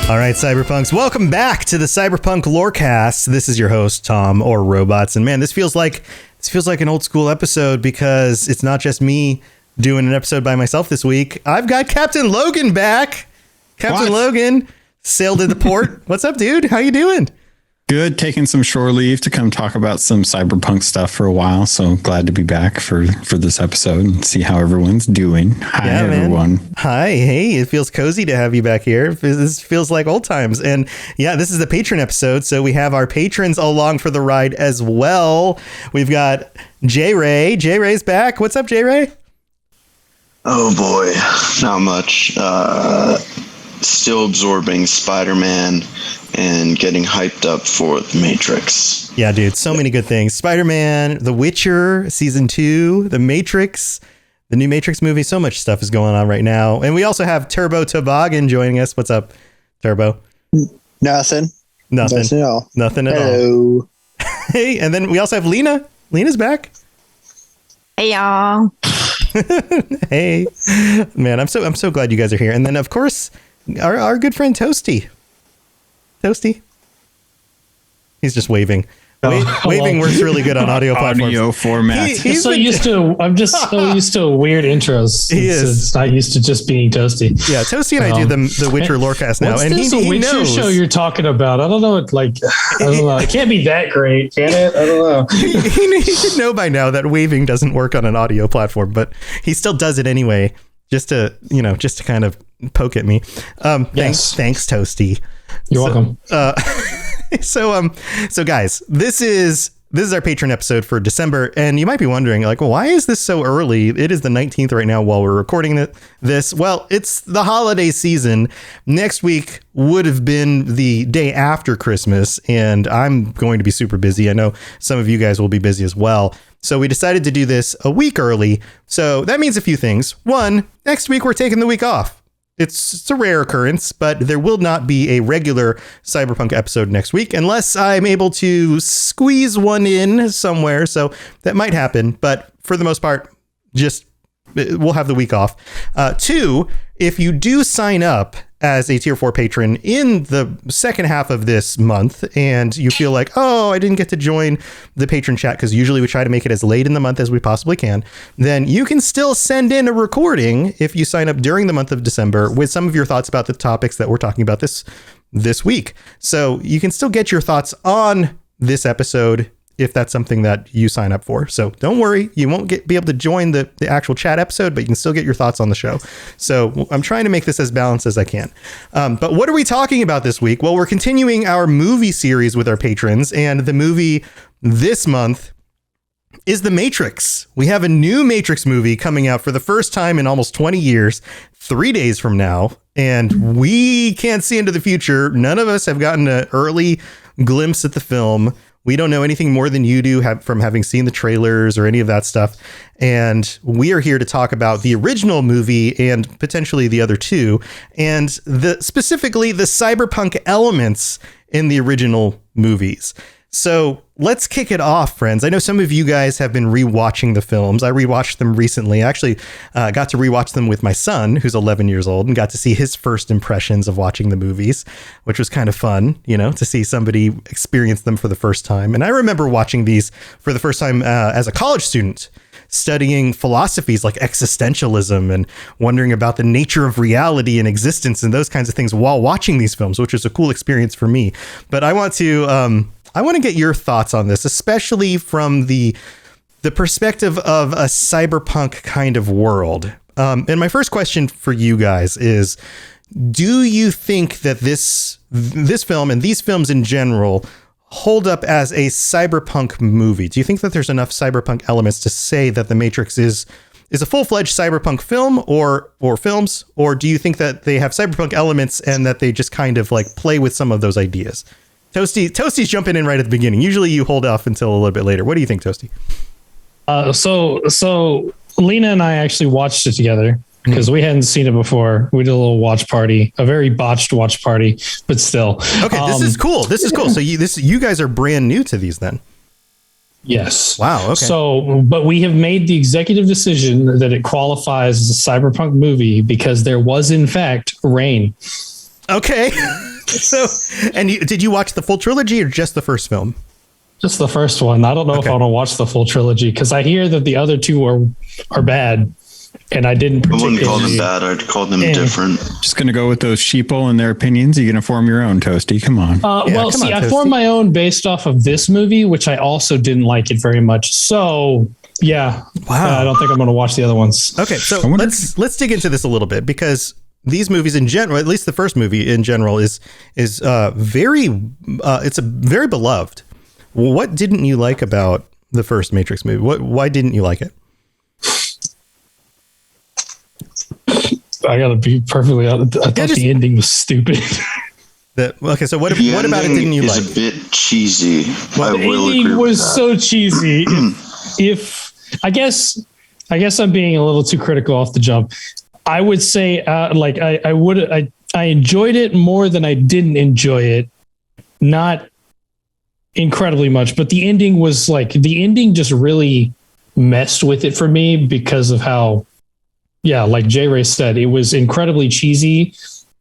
All right, Cyberpunks, welcome back to the Cyberpunk Lorecast. This is your host, Tom, or Robots. And man, this feels like an old school episode because it's not just me doing an episode by myself this week. I've got Captain Logan back. Captain Logan sailed to the port. What's up, dude? How you doing? Good. Taking some shore leave to come talk about some cyberpunk stuff for a while. So glad to be back for this episode and see how everyone's doing. Hi, everyone. Hi. Hey, it feels cozy to have you back here. This feels like old times. And yeah, this is the patron episode. So we have our patrons along for the ride as well. We've got J Ray. J Ray's back. What's up, J Ray? Oh boy, not much. Still absorbing Spider-Man and getting hyped up for The Matrix. Yeah, dude, so many good things. Spider-Man, The Witcher, Season 2, The Matrix, the new Matrix movie. So much stuff is going on right now. And we also have Turbo Toboggan joining us. What's up, Turbo? Nothing at all. Nothing at all. Hey, and then we also have Lena. Lena's back. Hey, y'all. Hey, man, I'm so glad you guys are here. And then, of course, our good friend Toasty. Toasty. He's just waving. Waving works really good on audio platforms. Audio format. I'm just so used to weird intros. It's not used to just being Toasty. Yeah, Toasty and I do the Witcher Lorecast now. What's and this he Witcher knows. show you're talking about? I don't know. I don't know. It can't be that great, can it? I don't know. He should know by now that waving doesn't work on an audio platform, but he still does it anyway, just to kind of poke at me. Yes. Thanks, Toasty. You're welcome. So guys, this is our patron episode for December, and you might be wondering, like, well, why is this so early? It is the 19th right now while we're recording this. Well, it's the holiday season. Next week would have been the day after Christmas, and I'm going to be super busy. I know some of you guys will be busy as well. So we decided to do this a week early. So that means a few things. One, next week we're taking the week off. It's a rare occurrence, but there will not be a regular Cyberpunk episode next week unless I'm able to squeeze one in somewhere. So that might happen. But for the most part, we'll have the week off. Two, if you do sign up as a tier 4 patron in the second half of this month and you feel like, oh, I didn't get to join the patron chat because usually we try to make it as late in the month as we possibly can, then you can still send in a recording if you sign up during the month of December with some of your thoughts about the topics that we're talking about this week. So you can still get your thoughts on this episode if that's something that you sign up for. So don't worry, you won't be able to join the actual chat episode, but you can still get your thoughts on the show. So I'm trying to make this as balanced as I can. But what are we talking about this week? Well, we're continuing our movie series with our patrons, and the movie this month is The Matrix. We have a new Matrix movie coming out for the first time in almost 20 years, 3 days from now, and we can't see into the future. None of us have gotten an early glimpse at the film. We don't know anything more than you do from having seen the trailers or any of that stuff. And we are here to talk about the original movie and potentially the other two, and specifically the cyberpunk elements in the original movies. So let's kick it off, friends. I know some of you guys have been rewatching the films. I rewatched them recently. I actually got to rewatch them with my son, who's 11 years old, and got to see his first impressions of watching the movies, which was kind of fun, to see somebody experience them for the first time. And I remember watching these for the first time as a college student, studying philosophies like existentialism and wondering about the nature of reality and existence and those kinds of things while watching these films, which was a cool experience for me. But I want to get your thoughts on this, especially from the perspective of a cyberpunk kind of world. And my first question for you guys is, do you think that this film and these films in general hold up as a cyberpunk movie? Do you think that there's enough cyberpunk elements to say that The Matrix is a full-fledged cyberpunk film or films? Or do you think that they have cyberpunk elements and that they just kind of like play with some of those ideas? Toasty's jumping in right at the beginning. Usually you hold off until a little bit later. What do you think, Toasty? So Lena and I actually watched it together because we hadn't seen it before. We did a little watch party, a very botched watch party, but still. Okay, this is cool. So you guys are brand new to these then. Yes. Wow. Okay. So, but we have made the executive decision that it qualifies as a cyberpunk movie because there was in fact rain. Okay. So, and did you watch the full trilogy or just the first film? Just the first one. I don't know if I want to watch the full trilogy because I hear that the other two are bad, and I didn't. I wouldn't call them bad. I'd call them different. Just going to go with those sheeple and their opinions. You're going to form your own, Toasty. Come on. I formed my own based off of this movie, which I also didn't like it very much. So, yeah. Wow. I don't think I'm going to watch the other ones. Okay, so let's dig into this a little bit because these movies in general, at least the first movie in general, is very beloved. What didn't you like about the first Matrix movie? Why didn't you like it? I gotta be perfectly honest. I thought the ending was stupid. Okay, so what about it didn't you like? It's a bit cheesy. The ending was so cheesy. If I guess I'm being a little too critical off the jump. I would say I enjoyed it more than I didn't enjoy it. Not incredibly much, but the ending just really messed with it for me because of how, like J Ray said, it was incredibly cheesy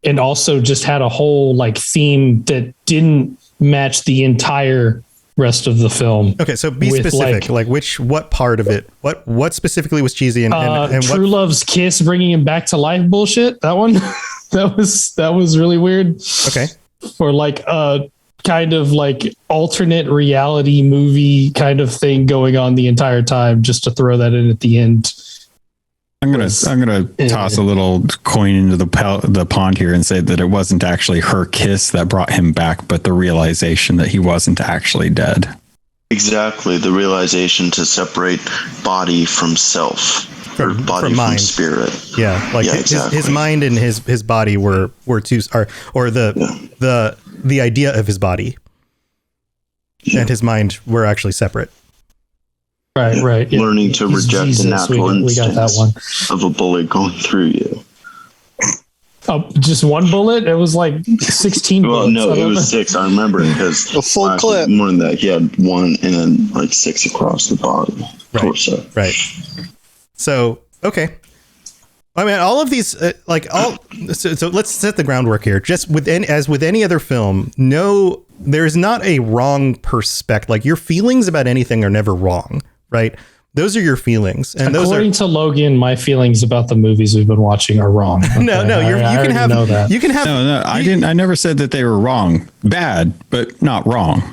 and also just had a whole theme that didn't match the entire rest of the film. Okay, so be specific. What part of it? What specifically was cheesy and True Love's kiss bringing him back to life bullshit? That one, that was really weird. Okay, for kind of alternate reality movie kind of thing going on the entire time, just to throw that in at the end. I'm gonna toss a little coin into the pond here and say that it wasn't actually her kiss that brought him back, but the realization that he wasn't actually dead. Exactly, the realization to separate body from self, or body from spirit. Yeah, exactly. his mind and his body were two, or the idea of his body and his mind were actually separate. Right. Yeah. Learning to reject the natural instincts of a bullet going through you. Oh, just one bullet? It was 16 bullets. Well, no, it was 6. I remember it because a full clip. More than that, he had 1 and then 6 across the body. Torso. Right. So, okay. I mean, all of these, so let's set the groundwork here. Just as with any other film, there's not a wrong perspective. Your feelings about anything are never wrong, right? Those are your feelings. And according to Logan, my feelings about the movies we've been watching are wrong. Okay? No, you can have. No, I didn't. I never said that they were wrong. Bad, but not wrong.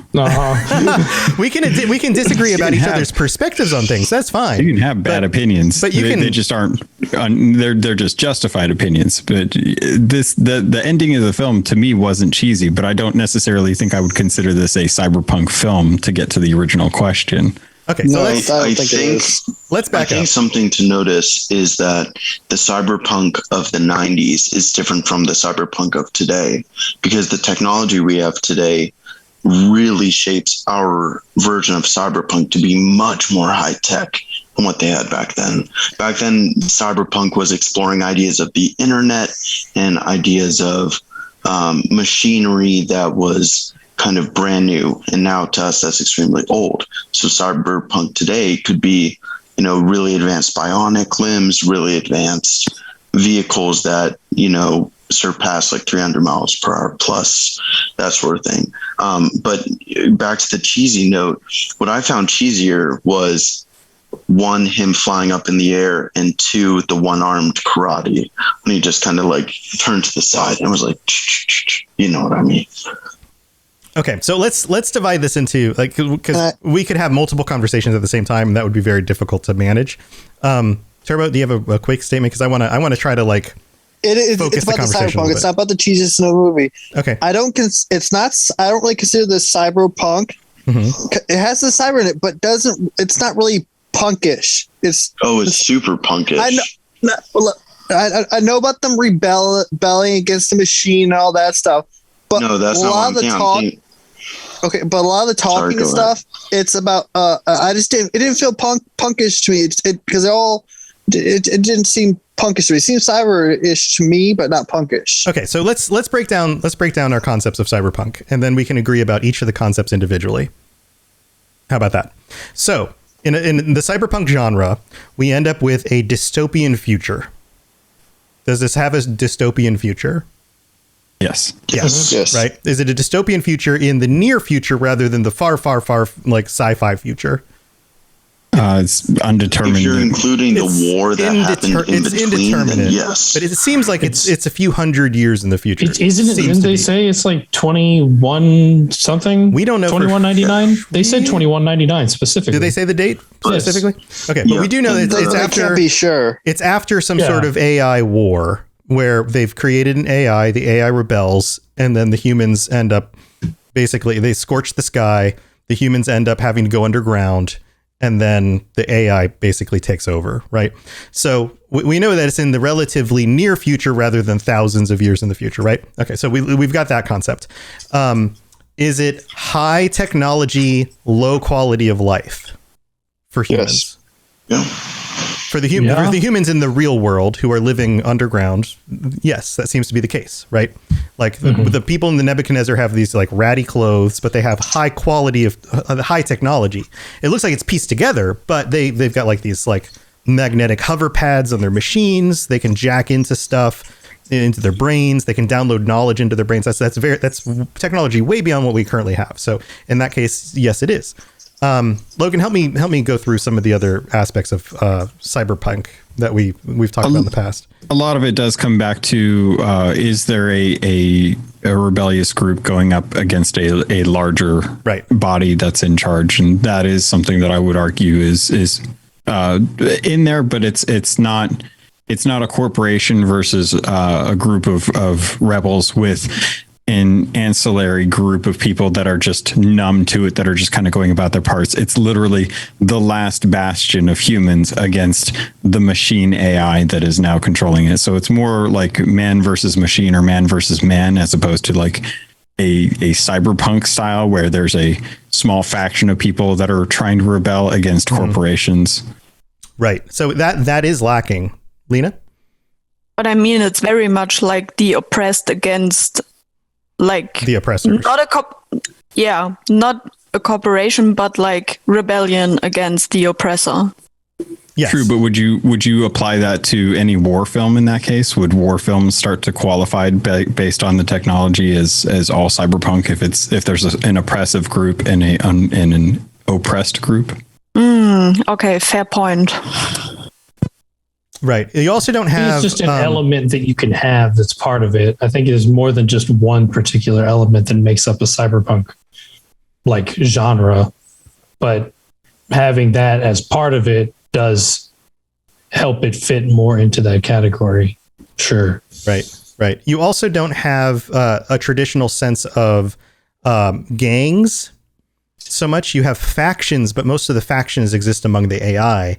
We can disagree about each other's perspectives on things. That's fine. You can have bad opinions, but they just aren't. They're just justified opinions. But the ending of the film to me wasn't cheesy. But I don't necessarily think I would consider this a cyberpunk film to get to the original question. Okay, so I think let's back up. I think something to notice is that the cyberpunk of the 90s is different from the cyberpunk of today, because the technology we have today really shapes our version of cyberpunk to be much more high tech than what they had back then. Back then, cyberpunk was exploring ideas of the internet and ideas of machinery that was kind of brand new, and now to us that's extremely old. So cyberpunk today could be, really advanced bionic limbs, really advanced vehicles that surpass 300 miles per hour plus, that sort of thing. But back to the cheesy note, what I found cheesier was 1, him flying up in the air, and 2, the one-armed karate when he just kind of turned to the side and was you know what I mean. Okay, so let's divide this into because we could have multiple conversations at the same time, and that would be very difficult to manage. Turbo, do you have a quick statement? Because I want to try to focus it's about the cyberpunk. It's not about the cheesiness in the movie. Okay, I don't really consider this cyberpunk. Mm-hmm. It has the cyber in it, but it's not really punkish. It's super punkish. I know about them rebelling against the machine and all that stuff. But no, that's not what I'm thinking. Okay, but a lot of the talking and stuff, it's about. It didn't feel punkish to me. Because it didn't seem punkish to me. It seemed cyber-ish to me, but not punkish. Okay, so let's break down our concepts of cyberpunk, and then we can agree about each of the concepts individually. How about that? So in the cyberpunk genre, we end up with a dystopian future. Does this have a dystopian future? Yes. Yes. Right. Is it a dystopian future in the near future rather than the far, far, far like sci-fi future? It's undetermined. If you're including the war that happened in between, then yes. But it seems like it's a few hundred years in the future. Didn't they say it's like 21 something? We don't know. 2199. They said 2199 specifically. Did they say the date specifically? Yes. Okay, but we do know that it's after. Can't be sure. It's after some sort of AI war where they've created an AI. The AI rebels, and then the humans end up basically they scorch the sky. The humans end up having to go underground. And then the AI basically takes over, right? So we know that it's in the relatively near future rather than thousands of years in the future, right? Okay, so we've got that concept. Is it high technology, low quality of life for humans? Yes. Yeah. For the humans in the real world who are living underground, yes, that seems to be the case, right? Like the people in the Nebuchadnezzar have these like ratty clothes, but they have high quality of high technology. It looks like it's pieced together, but they've got like these like magnetic hover pads on their machines. They can jack into stuff into their brains. They can download knowledge into their brains. That's technology way beyond what we currently have. So in that case, yes, it is. Logan, help me go through some of the other aspects of cyberpunk that we've talked about in the past. A lot of it does come back to is there a rebellious group going up against a larger body that's in charge, and that is something that I would argue is in there, but it's not a corporation versus a group of rebels with an ancillary group of people that are just numb to it, that are just kind of going about their parts. It's literally the last bastion of humans against the machine AI that is now controlling it. So it's more like man versus machine or man versus man, as opposed to like a cyberpunk style where there's a small faction of people that are trying to rebel against corporations. Right. So that is lacking. Lena? But I mean, it's very much like the oppressed against like the oppressors. Not a corporation, but like rebellion against the oppressor. Yes. True, but would you apply that to any war film in that case? Would war films start to qualify based on the technology as all cyberpunk if there's an oppressive group and an oppressed group? Okay, fair point. Right. You also don't have... It's just an element that you can have that's part of it. I think it is more than just one particular element that makes up a cyberpunk like genre, but having that as part of it does help it fit more into that category. Sure. Right. You also don't have a traditional sense of gangs so much. You have factions, but most of the factions exist among the AI.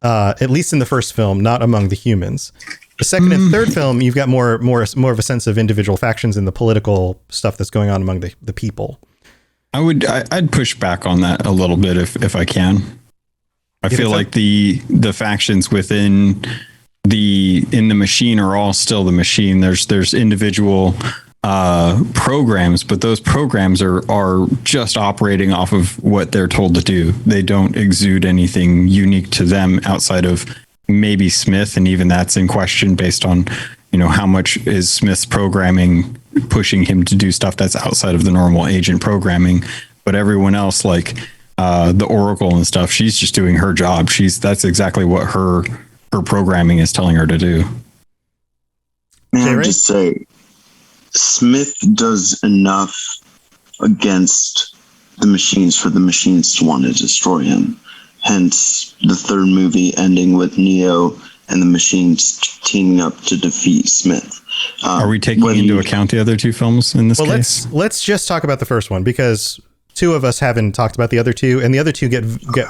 At least in the first film, not among the humans. The second and third film, you've got more of a sense of individual factions and the political stuff that's going on among the people. I'd push back on that a little bit if I can. I feel like the factions within the machine are all still the machine. There's individual programs, but those programs are just operating off of what they're told to do. They don't exude anything unique to them outside of maybe Smith, and even that's in question based on how much is Smith's programming pushing him to do stuff that's outside of the normal agent programming. But everyone else, like the Oracle and stuff, she's just doing her job. That's exactly what her programming is telling her to do. May I just say, Smith does enough against the machines for the machines to want to destroy him. Hence, the third movie ending with Neo and the machines teaming up to defeat Smith. Are we taking into account the other two films in this case? Let's just talk about the first one, because two of us haven't talked about the other two, and the other two get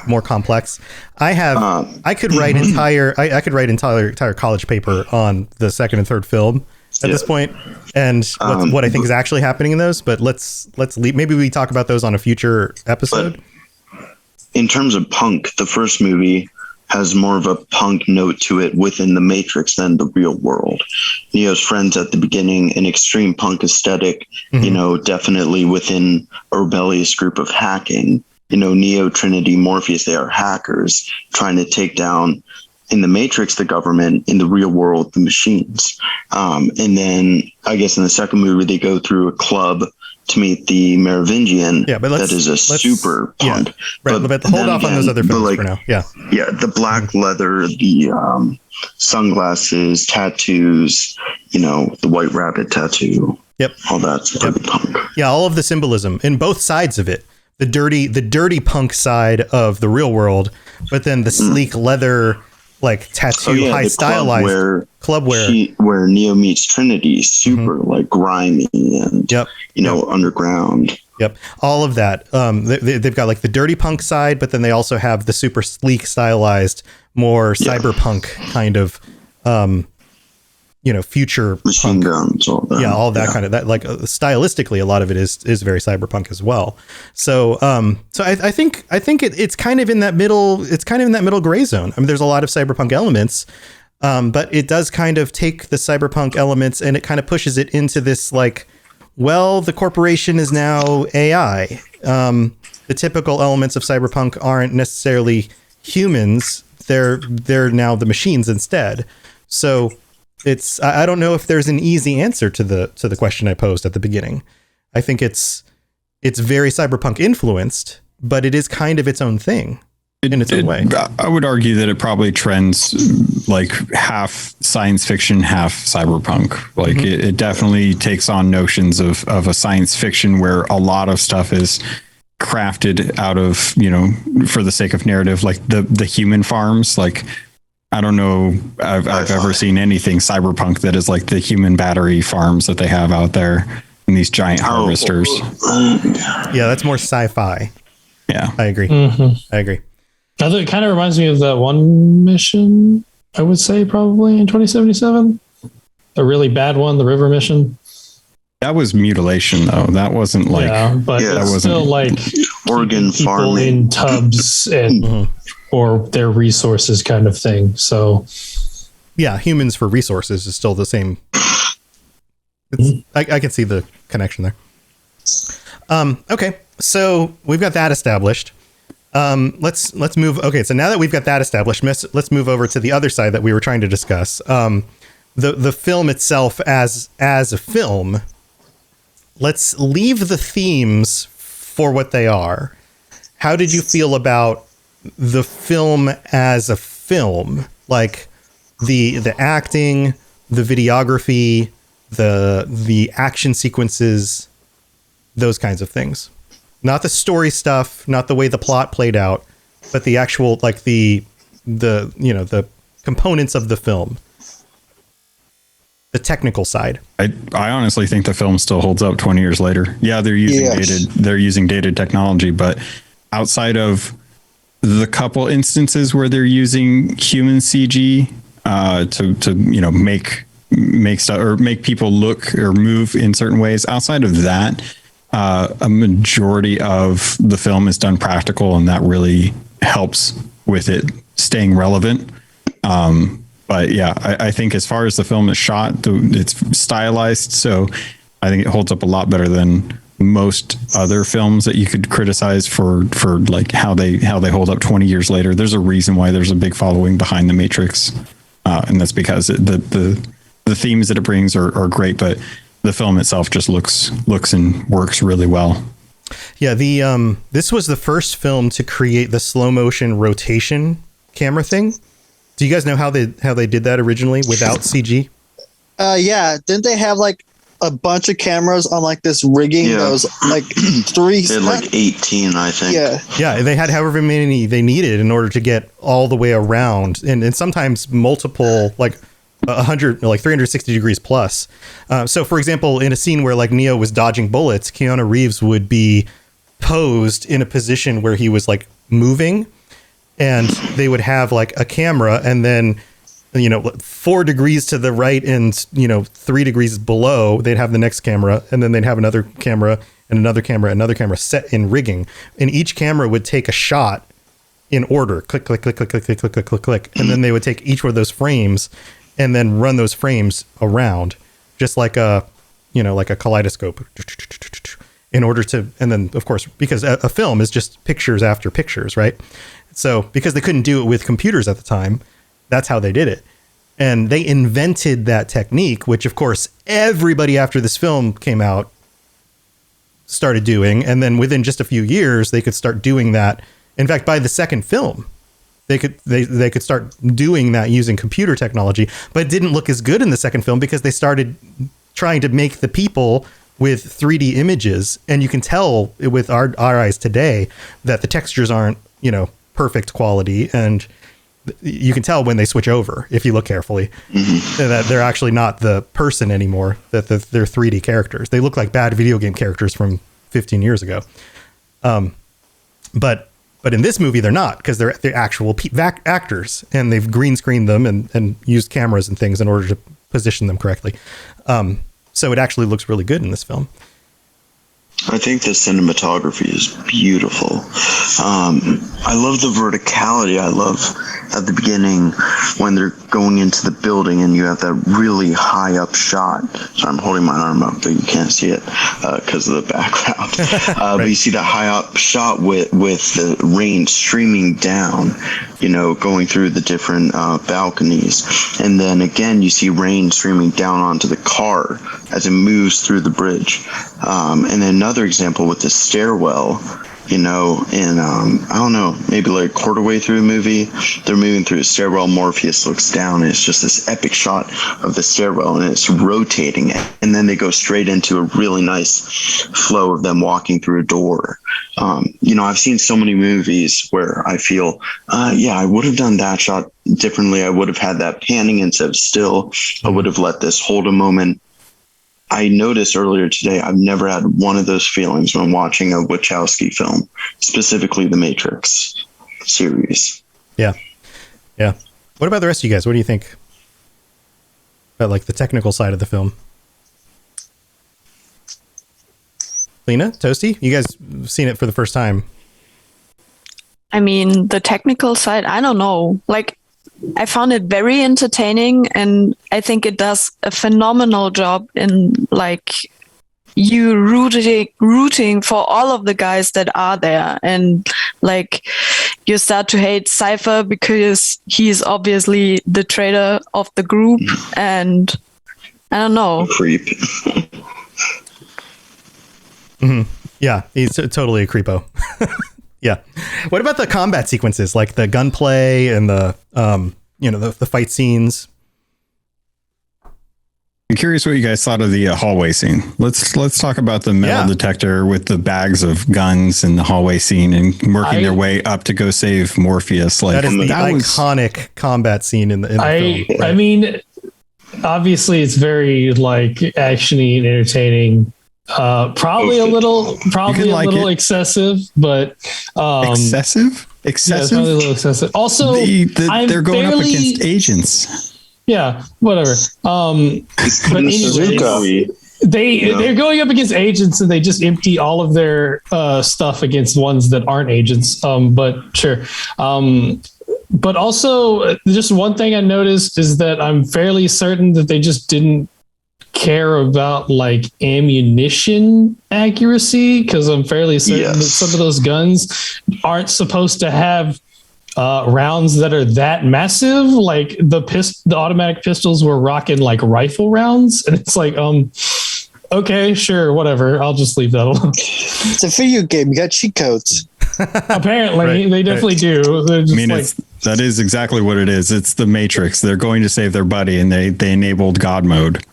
more complex. I could write entire college paper on the second and third film at this point, and what I think is actually happening in those. But let's leave. Maybe we talk about those on a future episode. In terms of punk, the first movie has more of a punk note to it within the Matrix than the real world. Neo's friends at the beginning, an extreme punk aesthetic, definitely within a rebellious group of hacking. Neo, Trinity, Morpheus, they are hackers trying to take down in the Matrix, the government; in the real world, the machines. And then I guess in the second movie, they go through a club to meet the Merovingian. Yeah, but that is a super punk. Yeah, right, but hold off on those other films for now. Yeah, the black leather, the sunglasses, tattoos, the white rabbit tattoo. Yep, all that's punk. Yeah, all of the symbolism in both sides of it. The dirty punk side of the real world, but then the sleek leather, like tattoo, high stylized club where Neo meets Trinity, super like grimy and underground. Yep, all of that. They've got like the dirty punk side, but then they also have the super sleek, stylized, more cyberpunk kind of, future machine punk. Guns, all that. Yeah, all that kind of that. Like stylistically, a lot of it is very cyberpunk as well. So, I think it's kind of in that middle. It's kind of in that middle gray zone. I mean, there's a lot of cyberpunk elements, but it does kind of take the cyberpunk elements and it kind of pushes it into this like, well, the corporation is now AI. The typical elements of cyberpunk aren't necessarily humans. They're now the machines instead. So. I don't know if there's an easy answer to the question I posed at the beginning. I think it's very cyberpunk influenced, but it is kind of its own thing in its own way. I would argue that it probably trends like half science fiction, half cyberpunk. Like it definitely takes on notions of a science fiction where a lot of stuff is crafted out of, for the sake of narrative, like the human farms, like. I don't know. I've ever seen anything cyberpunk that is like the human battery farms that they have out there and these giant harvesters. Yeah, that's more sci-fi. Yeah, I agree. I agree. It kind of reminds me of that one mission, I would say probably in 2077. A really bad one, the river mission. That was mutilation though. That wasn't like, but that wasn't still like organ farming in tubs and or their resources kind of thing. So yeah, humans for resources is still the same. I can see the connection there. Okay, so we've got that established. Let's move. Okay, so now that we've got that established, let's move over to the other side that we were trying to discuss. The film itself as a film. Let's leave the themes for what they are. How did you feel about the film as a film? Like the acting, the videography, the action sequences, those kinds of things. Not the story stuff, not the way the plot played out, but the actual like the components of the film. The technical side. I honestly think the film still holds up 20 years later. Yeah, they're using dated technology, but outside of the couple instances where they're using human CG to make stuff or make people look or move in certain ways, outside of that, a majority of the film is done practical, and that really helps with it staying relevant. But yeah, I think as far as the film is shot, it's stylized. So I think it holds up a lot better than most other films that you could criticize for like how they hold up 20 years later. There's a reason why there's a big following behind The Matrix. And that's because the themes that it brings are great, but the film itself just looks and works really well. Yeah. This was the first film to create the slow motion rotation camera thing. Do you guys know how they did that originally without CG? Yeah. Didn't they have like a bunch of cameras on like this rigging that was like three? They had like 18, I think. Yeah. They had however many they needed in order to get all the way around, and sometimes multiple, like 100, like 360 degrees plus. So, for example, in a scene where like Neo was dodging bullets, Keanu Reeves would be posed in a position where he was like moving. And they would have like a camera, and then, 4 degrees to the right and, 3 degrees below, they'd have the next camera, and then they'd have another camera and another camera set in rigging. And each camera would take a shot in order, click, click, click, click, click, click, click, click, click. And then they would take each one of those frames and then run those frames around just like a kaleidoscope in order to, and then of course, because a film is just pictures after pictures, right? So because they couldn't do it with computers at the time, That's how they did it. And they invented that technique, which of course everybody after this film came out started doing. And then within just a few years, they could start doing that. In fact, by the second film, they could start doing that using computer technology, but it didn't look as good in the second film because they started trying to make the people with 3D images. And you can tell with our eyes today that the textures aren't, perfect quality. And you can tell when they switch over, if you look carefully, that they're actually not the person anymore, that they're 3D characters. They look like bad video game characters from 15 years ago. But in this movie, they're not, because they're actual actors, and they've green screened them and used cameras and things in order to position them correctly. So it actually looks really good in this film. I think the cinematography is beautiful. I love the verticality. I love at the beginning when they're going into the building and you have that really high up shot. So I'm holding my arm up, but you can't see it because of the background. Right. But you see the high up shot with the rain streaming down, going through the different balconies. And then again, you see rain streaming down onto the car as it moves through the bridge. And then another example with the stairwell, and I don't know, maybe like a quarter way through the movie, they're moving through a stairwell. Morpheus looks down, and it's just this epic shot of the stairwell, and it's rotating. And then they go straight into a really nice flow of them walking through a door. I've seen so many movies where I feel, I would have done that shot differently. I would have had that panning instead of still. I would have let this hold a moment. I noticed earlier today, I've never had one of those feelings when watching a Wachowski film, specifically the Matrix series. Yeah. Yeah. What about the rest of you guys? What do you think about like the technical side of the film? Lena, Toasty, you guys seen it for the first time. I mean, the technical side, I don't know. Like, I found it very entertaining, and I think it does a phenomenal job in like you rooting for all of the guys that are there, and like you start to hate Cypher because he's obviously the traitor of the group, and I don't know. Creep. Mm-hmm. Yeah, he's totally a creepo. Yeah. What about the combat sequences, like the gunplay and the the fight scenes? I'm curious what you guys thought of the hallway scene. Let's talk about the metal detector with the bags of guns in the hallway scene and working their way up to go save Morpheus. Like that is the iconic combat scene in the film. Right? I mean, obviously it's very like actiony and entertaining. Probably a little excessive, but excessive. Yeah, probably a little excessive. Also, they're going up against agents. Yeah, whatever. But anyway, they're going up against agents, and they just empty all of their stuff against ones that aren't agents. But sure. But also, just one thing I noticed is that I'm fairly certain that they just didn't care about like ammunition accuracy, because I'm fairly certain that some of those guns aren't supposed to have rounds that are that massive. Like the automatic pistols were rocking like rifle rounds, and it's like okay, sure, whatever, I'll just leave that alone. It's a video game, you got cheat codes. Apparently they definitely do. Just that is exactly what it is. It's the Matrix. They're going to save their buddy, and they enabled God mode.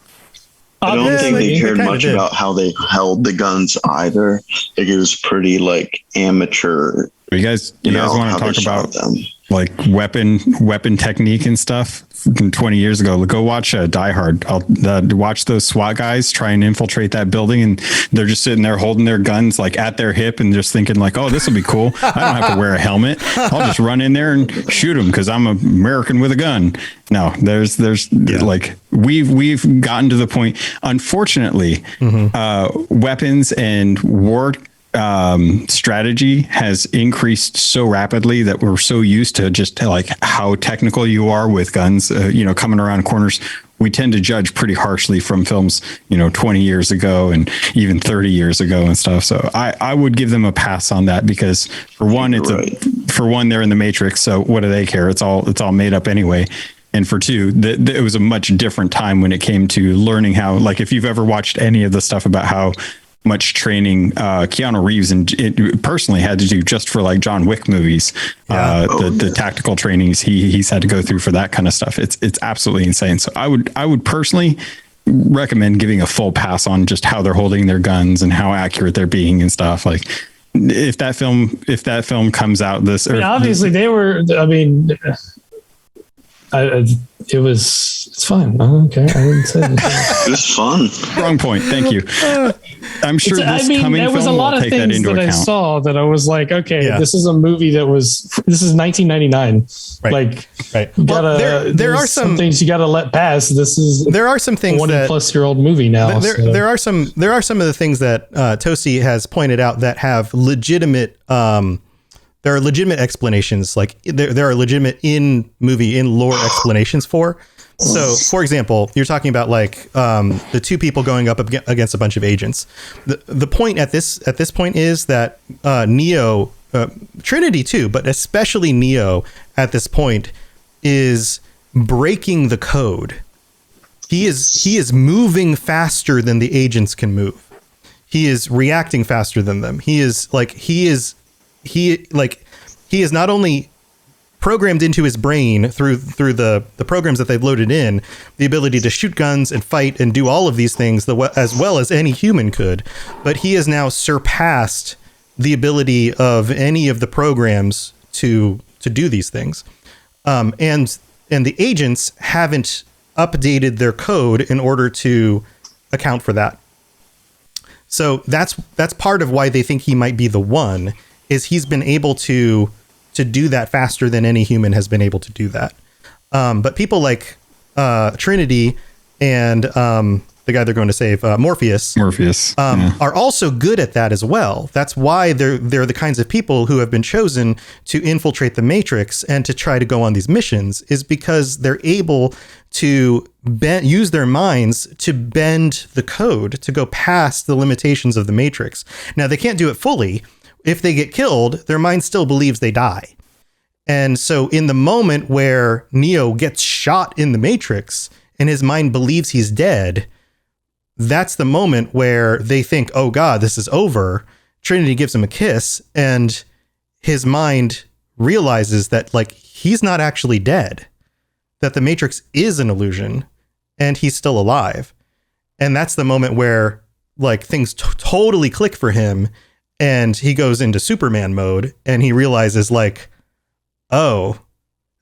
I don't think they cared much about how they held the guns either. Like it was pretty like amateur. You guys want to talk about them, like weapon technique and stuff from 20 years ago? Go watch Die Hard. I'll watch those SWAT guys try and infiltrate that building, and they're just sitting there holding their guns like at their hip and just thinking like, oh, this will be cool. I don't have to wear a helmet. I'll just run in there and shoot them because I'm an American with a gun. No, there's like we've gotten to the point, unfortunately, weapons and war strategy has increased so rapidly that we're so used to just like how technical you are with guns, coming around corners. We tend to judge pretty harshly from films, 20 years ago and even 30 years ago and stuff. So I would give them a pass on that because for one, it's for one, they're in the Matrix, so what do they care? It's all made up anyway. And for two, it was a much different time when it came to learning how, like, if you've ever watched any of the stuff about how much training Keanu Reeves and it personally had to do just for like John Wick movies, the tactical trainings he's had to go through for that kind of stuff. It's absolutely insane. So I would personally recommend giving a full pass on just how they're holding their guns and how accurate they're being and stuff. Like if that film comes out obviously they were, I mean, it's fun. Okay, I wouldn't say it was fun. Wrong point. Thank you. I'm sure there was a lot of things that I saw that I was like, okay, this is a movie this is 1999. Right. Like, right. Well, there are some things you got to let pass. There are some things 20-plus-year-old movie now. There are some of the things that Tosi has pointed out that have legitimate. There are legitimate explanations, like there are legitimate in lore explanations for. So, for example, you're talking about like the two people going up against a bunch of agents. The point at this point is that Neo, Trinity too, but especially Neo at this point is breaking the code. He is moving faster than the agents can move. He is reacting faster than them. He is not only programmed into his brain through the programs that they've loaded in, the ability to shoot guns and fight and do all of these things as well as any human could, but he has now surpassed the ability of any of the programs to do these things. And the agents haven't updated their code in order to account for that. So that's part of why they think he might be the one, is he's been able to do that faster than any human has been able to do that. But people like Trinity and the guy they're going to save, Morpheus, are also good at that as well. That's why they're the kinds of people who have been chosen to infiltrate the Matrix and to try to go on these missions, is because they're able to use their minds to bend the code to go past the limitations of the Matrix. Now, they can't do it fully. If they get killed, their mind still believes they die. And so in the moment where Neo gets shot in the Matrix and his mind believes he's dead, that's the moment where they think, oh God, this is over. Trinity gives him a kiss and his mind realizes that like he's not actually dead, that the Matrix is an illusion and he's still alive. And that's the moment where like things totally click for him. And he goes into Superman mode and he realizes like, oh,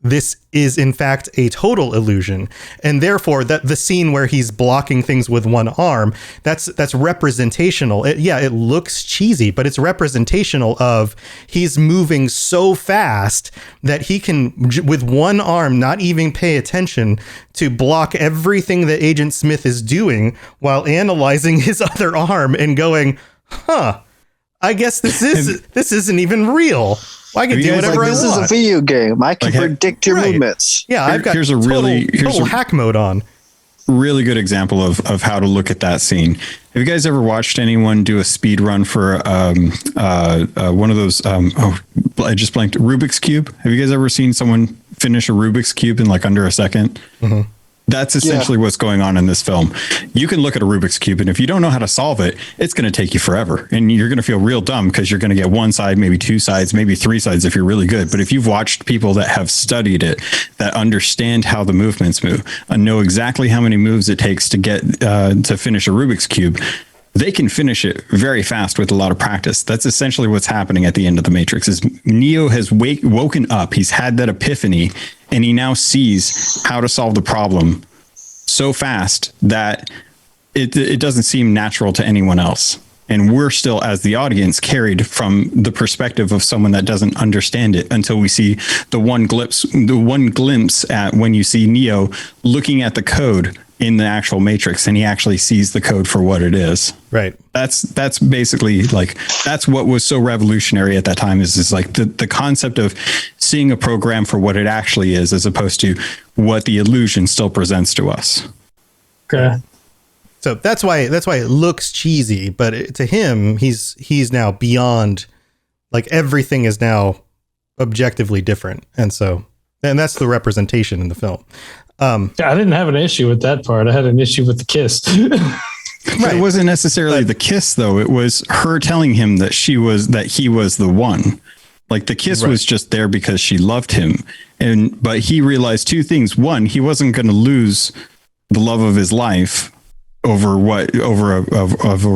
this is in fact a total illusion. And therefore that the scene where he's blocking things with one arm, that's representational. It looks cheesy, but it's representational of he's moving so fast that he can, with one arm, not even pay attention to block everything that Agent Smith is doing while analyzing his other arm and going, I guess this isn't even real. I can do whatever I want. This is a video game. I can predict your movements. Yeah, I've got total hack mode on. Really good example of how to look at that scene. Have you guys ever watched anyone do a speed run for one of those? I just blanked. Rubik's Cube. Have you guys ever seen someone finish a Rubik's Cube in like under a second? Mm-hmm. That's essentially what's going on in this film. You can look at a Rubik's Cube, and if you don't know how to solve it, it's going to take you forever. And you're going to feel real dumb because you're going to get one side, maybe two sides, maybe three sides if you're really good. But if you've watched people that have studied it, that understand how the movements move, and know exactly how many moves it takes to get to finish a Rubik's Cube, they can finish it very fast with a lot of practice. That's essentially what's happening at the end of the Matrix. Is Neo has woken up. He's had that epiphany, and he now sees how to solve the problem so fast that it doesn't seem natural to anyone else. And we're still, as the audience, carried from the perspective of someone that doesn't understand it until we see the one glimpse at when you see Neo looking at the code in the actual Matrix, and he actually sees the code for what it is. Right. That's basically like, that's what was so revolutionary at that time is like the concept of seeing a program for what it actually is, as opposed to what the illusion still presents to us. Okay. So that's why it looks cheesy, but to him, he's now beyond, like everything is now objectively different. And that's the representation in the film. I didn't have an issue with that part. I had an issue with the kiss. Right. It wasn't necessarily the kiss, though. It was her telling him that he was the one. Like, the kiss was just there because she loved him. But he realized two things. One, he wasn't going to lose the love of his life over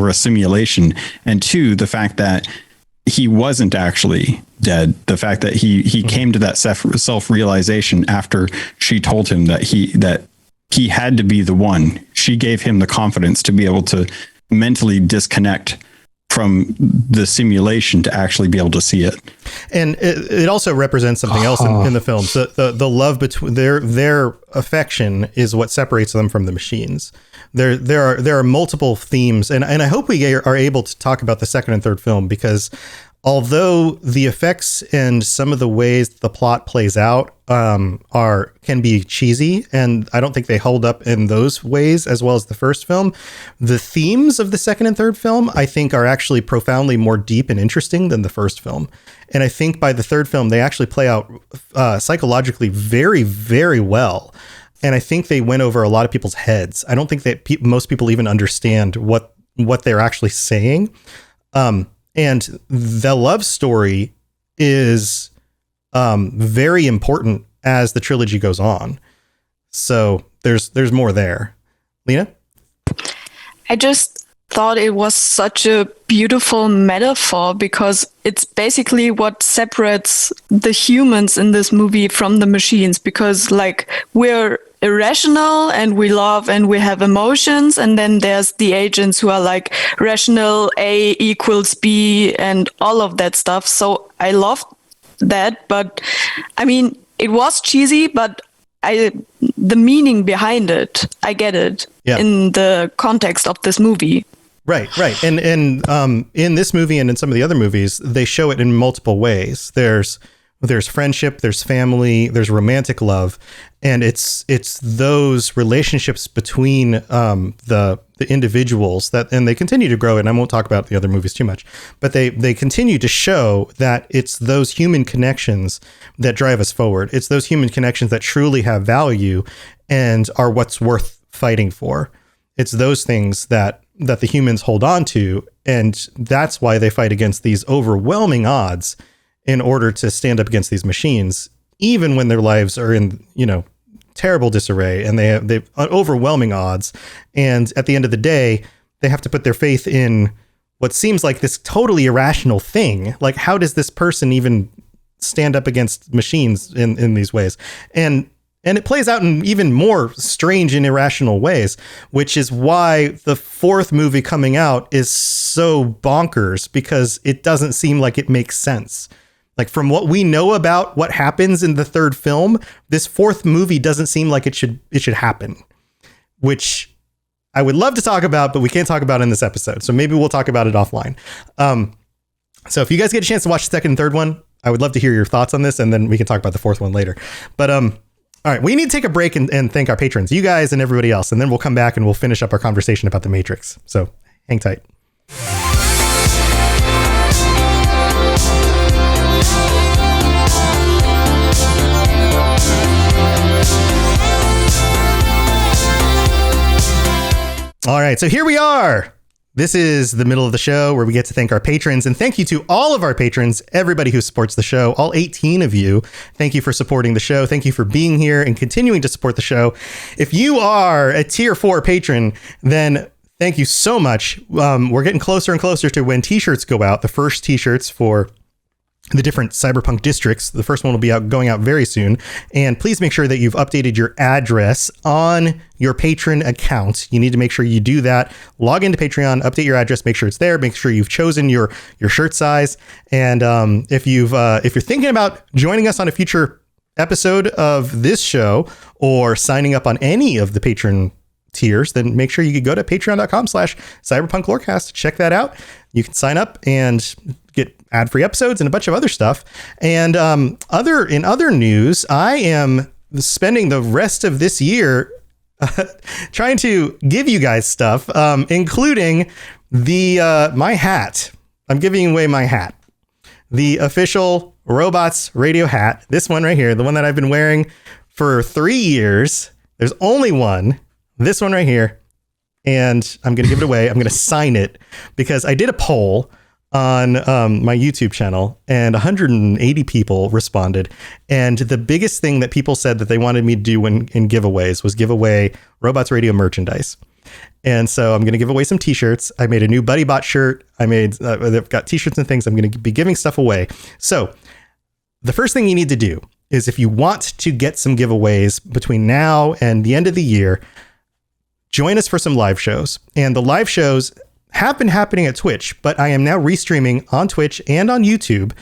a simulation. And two, the fact that he wasn't actually dead. The fact that he came to that self-realization after she told him that he had to be the one. She gave him the confidence to be able to mentally disconnect from the simulation to actually be able to see it. And it also represents something else in the film. So the love between their affection is what separates them from the machines. There are multiple themes, and I hope we are able to talk about the second and third film, because although the effects and some of the ways the plot plays out can be cheesy, and I don't think they hold up in those ways as well as the first film, the themes of the second and third film, I think, are actually profoundly more deep and interesting than the first film. And I think by the third film, they actually play out psychologically very, very well. And I think they went over a lot of people's heads. I don't think that most people even understand what they're actually saying. And the love story is very important as the trilogy goes on. So there's more there. Lena? I just thought it was such a beautiful metaphor, because it's basically what separates the humans in this movie from the machines, because like we're irrational and we love and we have emotions, and then there's the agents who are like rational, A equals B and all of that stuff. So I loved that, but I mean, it was cheesy, but the meaning behind it, I get it in the context of this movie. Right. And in this movie and in some of the other movies, they show it in multiple ways. There's friendship, there's family, there's romantic love, and it's those relationships between the individuals and they continue to grow. And I won't talk about the other movies too much, but they continue to show that it's those human connections that drive us forward. It's those human connections that truly have value and are what's worth fighting for. It's those things that the humans hold on to, and that's why they fight against these overwhelming odds in order to stand up against these machines, even when their lives are in, terrible disarray, and they've overwhelming odds. And at the end of the day, they have to put their faith in what seems like this totally irrational thing. Like, how does this person even stand up against machines in these ways? And it plays out in even more strange and irrational ways, which is why the fourth movie coming out is so bonkers, because it doesn't seem like it makes sense. Like, from what we know about what happens in the third film, this fourth movie doesn't seem like it should happen, which I would love to talk about, but we can't talk about in this episode. So maybe we'll talk about it offline. So if you guys get a chance to watch the second and third one, I would love to hear your thoughts on this, and then we can talk about the fourth one later. But all right, we need to take a break and thank our patrons, you guys and everybody else, and then we'll come back and we'll finish up our conversation about the Matrix. So hang tight. All right, so here we are. This is the middle of the show where we get to thank our patrons, and thank you to all of our patrons, everybody who supports the show, all 18 of you. Thank you for supporting the show. Thank you for being here and continuing to support the show. If you are a tier 4 patron, then thank you so much. We're getting closer and closer to when t-shirts go out, the first t-shirts for the different Cyberpunk districts. The first one will be going out very soon. And please make sure that you've updated your address on your patron account. You need to make sure you do that. Log into Patreon, update your address, make sure it's there. Make sure you've chosen your shirt size. And if you're thinking about joining us on a future episode of this show or signing up on any of the patron tiers, then make sure you could go to patreon.com/Cyberpunk Lorecast. Check that out. You can sign up and get ad-free episodes and a bunch of other stuff. And in other news, I am spending the rest of this year trying to give you guys stuff, including my hat. I'm giving away my hat, the official Robots Radio hat. This one right here, the one that I've been wearing for 3 years. There's only one. This one right here. And I'm going to give it away. I'm going to sign it because I did a poll on my YouTube channel and 180 people responded. And the biggest thing that people said that they wanted me to do in giveaways was give away Robots Radio merchandise. And so I'm going to give away some t-shirts. I made a new Buddy Bot shirt. They've got t-shirts and things. I'm going to be giving stuff away. So the first thing you need to do is if you want to get some giveaways between now and the end of the year, join us for some live shows. And the live shows have been happening at Twitch, but I am now restreaming on Twitch and on YouTube.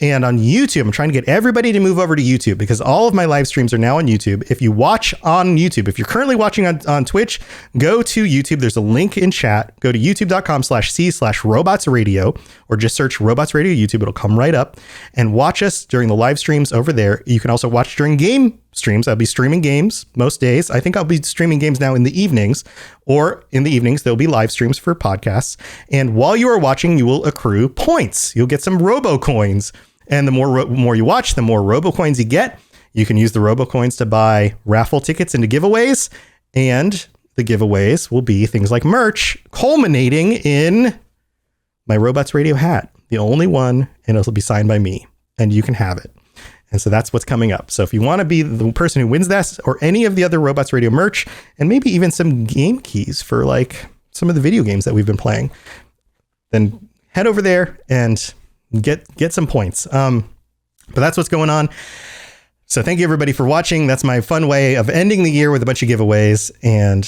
And on YouTube, I'm trying to get everybody to move over to YouTube because all of my live streams are now on YouTube. If you watch on YouTube, if you're currently watching on Twitch, go to YouTube. There's a link in chat. Go to youtube.com/c/robotsradio or just search Robots Radio YouTube. It'll come right up and watch us during the live streams over there. You can also watch during game streams. I'll be streaming games most days. I think I'll be streaming games now in the evenings, or in the evenings, there'll be live streams for podcasts. And while you are watching, you will accrue points. You'll get some Robo Coins. And the more you watch, the more Robo Coins you get. You can use the Robo Coins to buy raffle tickets into giveaways. And the giveaways will be things like merch, culminating in my Robots Radio hat, the only one, and it'll be signed by me. And you can have it. And so that's what's coming up. So if you want to be the person who wins that or any of the other Robots Radio merch, and maybe even some game keys for like some of the video games that we've been playing, then head over there and get some points. But that's what's going on. So thank you everybody for watching. That's my fun way of ending the year with a bunch of giveaways. And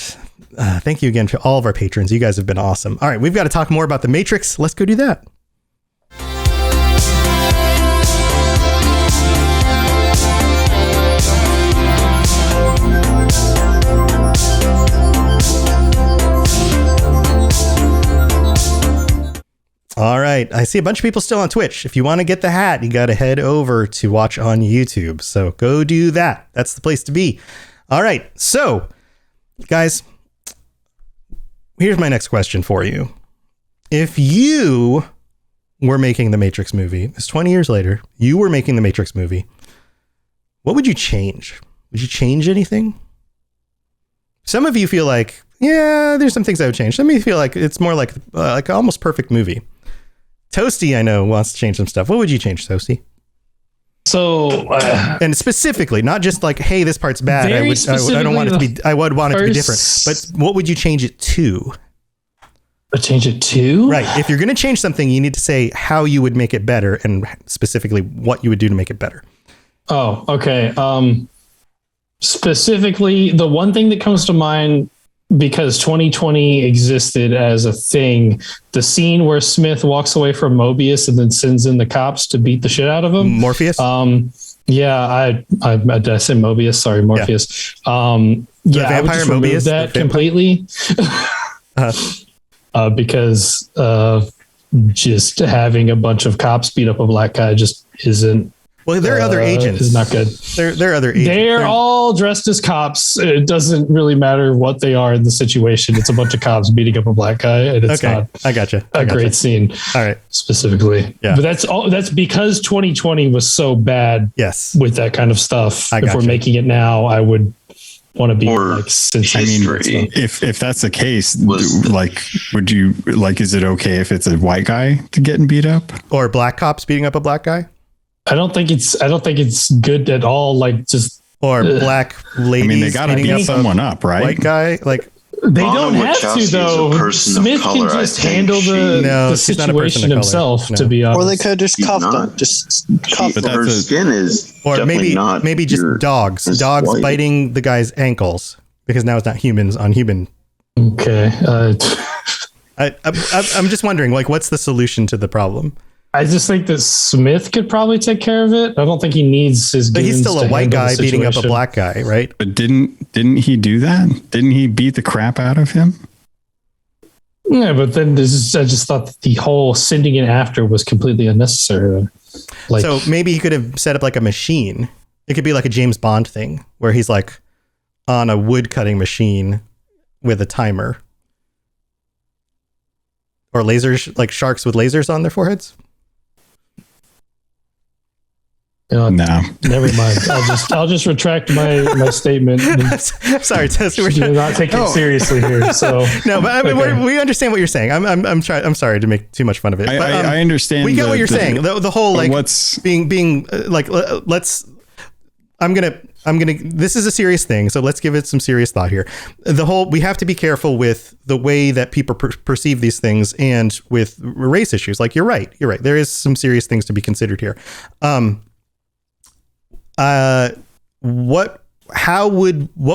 thank you again to all of our patrons. You guys have been awesome. All right, we've got to talk more about the Matrix. Let's go do that. All right. I see a bunch of people still on Twitch. If you want to get the hat, you got to head over to watch on YouTube. So go do that. That's the place to be. All right. So, guys, here's my next question for you. If you were making the Matrix movie, it's 20 years later, you were making the Matrix movie, what would you change? Would you change anything? Some of you feel like, yeah, there's some things I would change. Some of you feel like it's more like an almost perfect movie. Toasty, I know, wants to change some stuff. What would you change, Toasty? So, and specifically, not just like, hey, this part's bad. I don't want it to be. I would want it to be different. But what would you change it to? Change it to? Right. If you're going to change something, you need to say how you would make it better, and specifically what you would do to make it better. Oh, okay. Specifically, the one thing that comes to mind, because 2020 existed as a thing, the scene where Smith walks away from Mobius and then sends in the cops to beat the shit out of him. Morpheus? Yeah, I said Mobius. Sorry, Morpheus. Yeah, I would just remove that completely. Because just having a bunch of cops beat up a black guy just isn't. Well, there are other agents. Is not good. There are other agents. They're all dressed as cops. It doesn't really matter what they are in the situation. It's a bunch of cops beating up a black guy, and it's not. I gotcha. A great scene. All right. Specifically, yeah. But that's because 2020 was so bad. Yes. With that kind of stuff. If we're making it now, I would want to be like history. If that's the case, would you is it okay if it's a white guy getting beat up or black cops beating up a black guy? I don't think it's good at all. Like just or black ladies. I mean, they got to beat someone up, right? White guy, like they don't have to though. Smith can just handle the situation himself. To be honest, or they could just cuff them. Just cuff them. Her skin is, or maybe just dogs white. Biting the guy's ankles because now it's not humans on human. Okay. I'm just wondering, what's the solution to the problem? I just think that Smith could probably take care of it. I don't think he needs his. But he's still a white guy beating up a black guy, right? But didn't he do that? Didn't he beat the crap out of him? Yeah, but then I just thought that the whole sending it after was completely unnecessary. So maybe he could have set up like a machine. It could be like a James Bond thing where he's like on a wood cutting machine with a timer, or lasers, like sharks with lasers on their foreheads. No, never mind. I'll just retract my statement. Sorry, Tess, we're not taking it seriously here. So no, but I mean, we understand what you're saying. I'm sorry to make too much fun of it. But, I understand. We get what you're saying. The whole like what's being like let's. I'm gonna. This is a serious thing, so let's give it some serious thought here. We have to be careful with the way that people perceive these things, and with race issues. Like you're right. There is some serious things to be considered here. What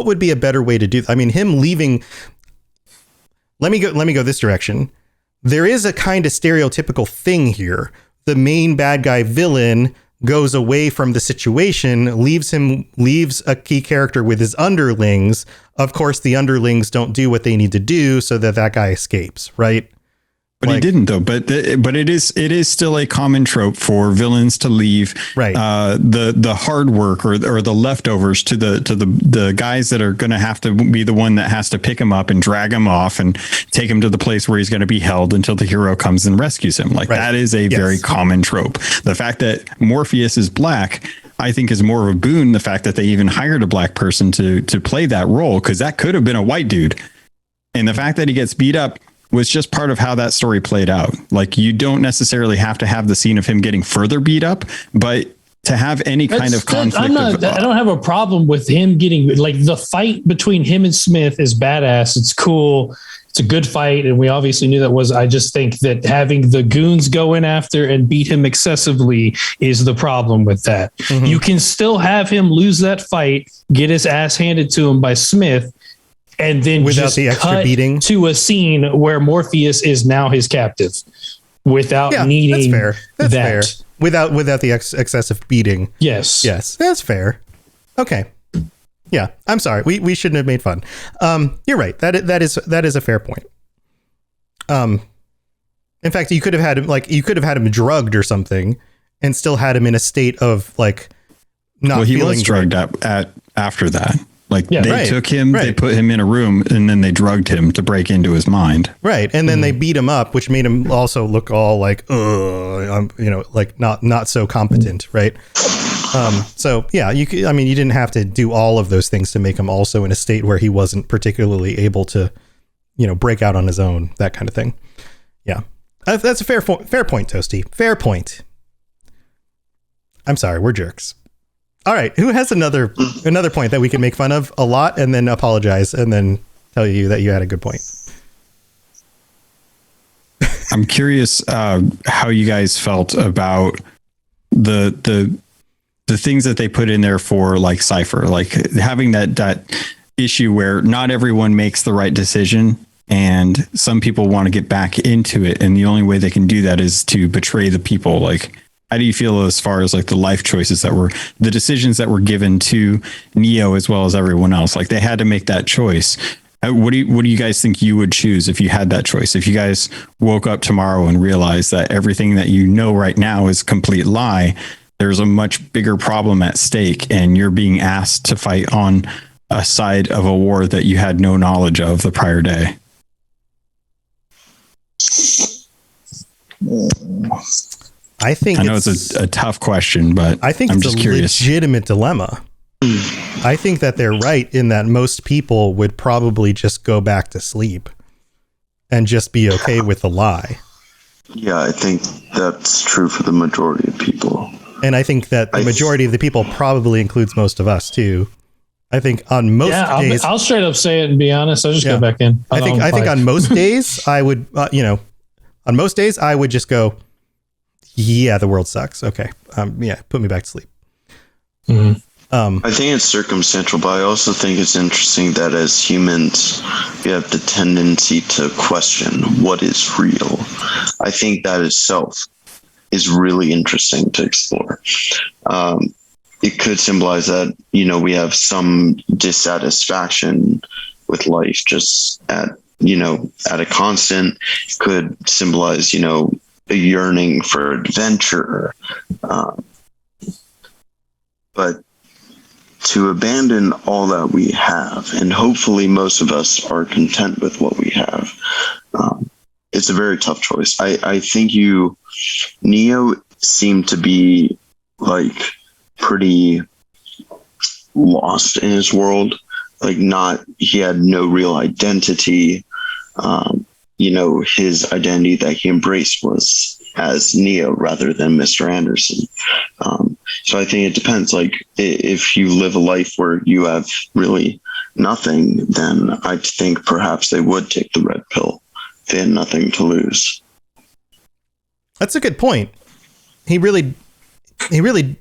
would be a better way to do? I mean, him leaving. Let me go this direction. There is a kind of stereotypical thing here. The main bad guy villain goes away from the situation, leaves a key character with his underlings. Of course, the underlings don't do what they need to do, so that guy escapes, right? But he didn't though. But it is still a common trope for villains to leave the hard work or the leftovers to the guys that are going to have to be the one that has to pick him up and drag him off and take him to the place where he's going to be held until the hero comes and rescues him. That is a very common trope. The fact that Morpheus is black, I think, is more of a boon. The fact that they even hired a black person to play that role, because that could have been a white dude, and the fact that he gets beat up was just part of how that story played out. Like, you don't necessarily have to have the scene of him getting further beat up, but to have any kind of conflict. I don't have a problem with him getting, like, the fight between him and Smith is badass. It's cool. It's a good fight. And we obviously knew that was, I just think that having the goons go in after and beat him excessively is the problem with that. Mm-hmm. You can still have him lose that fight, get his ass handed to him by Smith, and then without just the extra cut beating to a scene where Morpheus is now his captive without needing that's fair. Without the excessive beating. Yes, that's fair. Okay. Yeah, I'm sorry. We shouldn't have made fun. You're right. That is a fair point. In fact, you could have had him drugged or something and still had him in a state of like not well, he feeling was drugged after that. Like they took him, they put him in a room, and then they drugged him to break into his mind. Right. And then they beat him up, which made him also look all like, like not so competent. Right. So yeah, you didn't have to do all of those things to make him also in a state where he wasn't particularly able to, break out on his own, that kind of thing. Yeah. That's a fair point, Toasty. Fair point. I'm sorry. We're jerks. All right. Who has another point that we can make fun of a lot and then apologize and then tell you that you had a good point? I'm curious how you guys felt about the things that they put in there for like Cypher, like having that issue where not everyone makes the right decision and some people want to get back into it. And the only way they can do that is to betray the people. Like, how do you feel as far as like the life choices the decisions that were given to Neo as well as everyone else? Like, they had to make that choice. What do you guys think you would choose if you had that choice? If you guys woke up tomorrow and realized that everything that you know right now is a complete lie, there's a much bigger problem at stake, and you're being asked to fight on a side of a war that you had no knowledge of the prior day. I know it's a tough question, but I think it's a legitimate dilemma. I think that they're right in that most people would probably just go back to sleep and just be okay with the lie. Yeah, I think that's true for the majority of people. And I think that the majority of the people probably includes most of us too. I think on most days, I'll straight up say it and be honest. I'll just go back in. I think on most days I would, on most days I would just go, yeah, the world sucks. Okay. Put me back to sleep. Mm-hmm. I think it's circumstantial, but I also think it's interesting that as humans, we have the tendency to question what is real. I think that itself is really interesting to explore. It could symbolize that, we have some dissatisfaction with life just at a constant. It could symbolize, a yearning for adventure. But to abandon all that we have, and hopefully most of us are content with what we have, it's a very tough choice. I think Neo seemed to be like pretty lost in his world. Like, he had no real identity. His identity that he embraced was as Neo rather than Mr. Anderson. So I think it depends. Like, if you live a life where you have really nothing, then I think perhaps they would take the red pill. They had nothing to lose. That's a good point. He really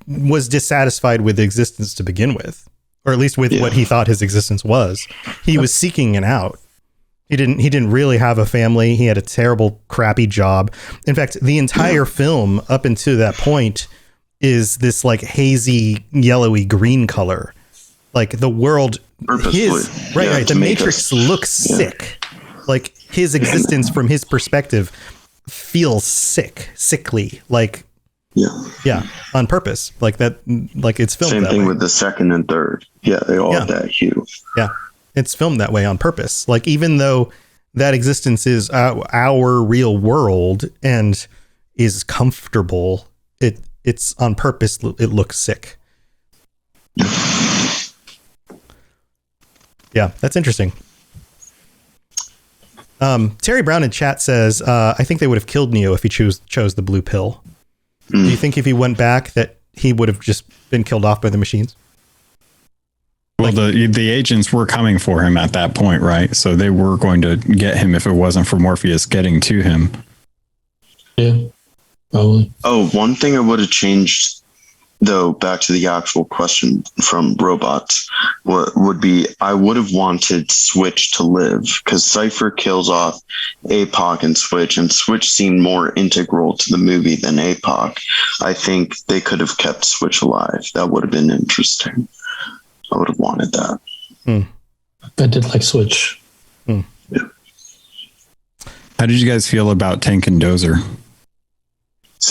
was dissatisfied with existence to begin with, or at least with what he thought his existence was. He was seeking an out. He didn't really have a family. He had a terrible, crappy job. In fact, the entire film up until that point is this like hazy, yellowy green color. Like the world, the Matrix looks sick. Like his existence from his perspective feels sickly. Like, on purpose. Like that, like it's filmed. Same that thing way. with the second and third. Yeah, they all have that hue. Yeah. It's filmed that way on purpose. Like, even though that existence is our real world and is comfortable, it's on purpose. It looks sick. Yeah, that's interesting. Terry Brown in chat says, I think they would have killed Neo if he chose the blue pill. Do you think if he went back that he would have just been killed off by the machines? Well, the agents were coming for him at that point, right? So they were going to get him if it wasn't for Morpheus getting to him. Yeah, probably. Oh, one thing I would have changed, though, back to the actual question from Robots, would be I would have wanted Switch to live, because Cypher kills off APOC and Switch seemed more integral to the movie than APOC. I think they could have kept Switch alive. That would have been interesting. I would have wanted that. I did like Switch. Yeah. How did you guys feel about Tank and Dozer?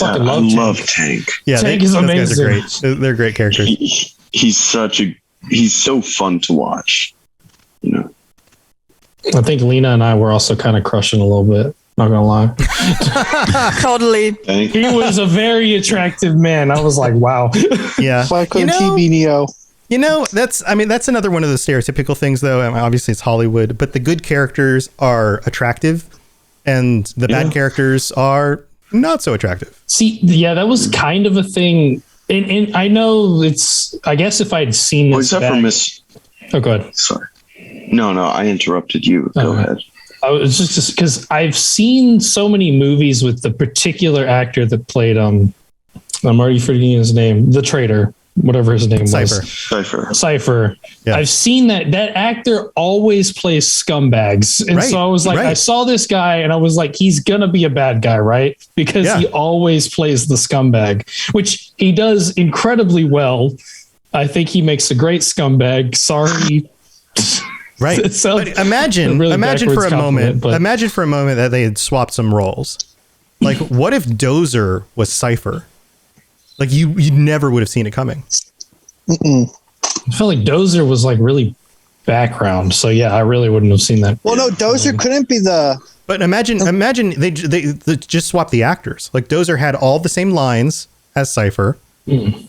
I love Tank. Yeah, Tank is amazing. Guys are great. They're great characters. He's so fun to watch. You know. I think Lena and I were also kind of crushing a little bit. Not gonna lie. Totally. He was a very attractive man. I was like, wow. Yeah. Why couldn't he be Neo? You know, that's another one of the stereotypical things, though. I mean, obviously, it's Hollywood, but the good characters are attractive, and the bad characters are not so attractive. See, yeah, that was kind of a thing, and I know I guess if I'd seen this, except for Miss. Oh, go ahead. Sorry. No, I interrupted you. Go ahead. I was just because I've seen so many movies with the particular actor that played I'm already forgetting his name, the traitor. Whatever his name was. Cypher. Yeah. I've seen that actor always plays scumbags. And so I was like, I saw this guy and I was like, he's going to be a bad guy, right? Because he always plays the scumbag, which he does incredibly well. I think he makes a great scumbag. Sorry. Right. So imagine for a moment that they had swapped some roles. Like, what if Dozer was Cypher? Like you never would have seen it coming. I felt like Dozer was like really background. So yeah, I really wouldn't have seen that. Well, no, Dozer couldn't be the. But imagine they just swapped the actors. Like Dozer had all the same lines as Cypher. You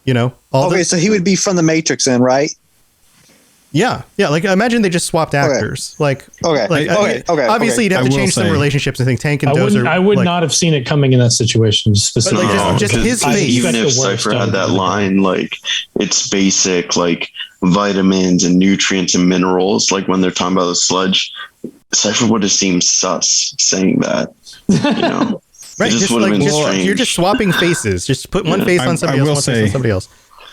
know. So he would be from the Matrix then, right? Yeah. Like imagine they just swapped actors. Okay. Obviously, you'd have to change some relationships. I think Tank and Dozer. I would not have seen it coming in that situation specifically. Just his face. Even if Cypher had that line, like it's basic, like vitamins and nutrients and minerals. Like when they're talking about the sludge, Cypher would have seemed sus saying that. You know, right? You're just swapping faces. Just put one face on somebody else, one face on somebody else.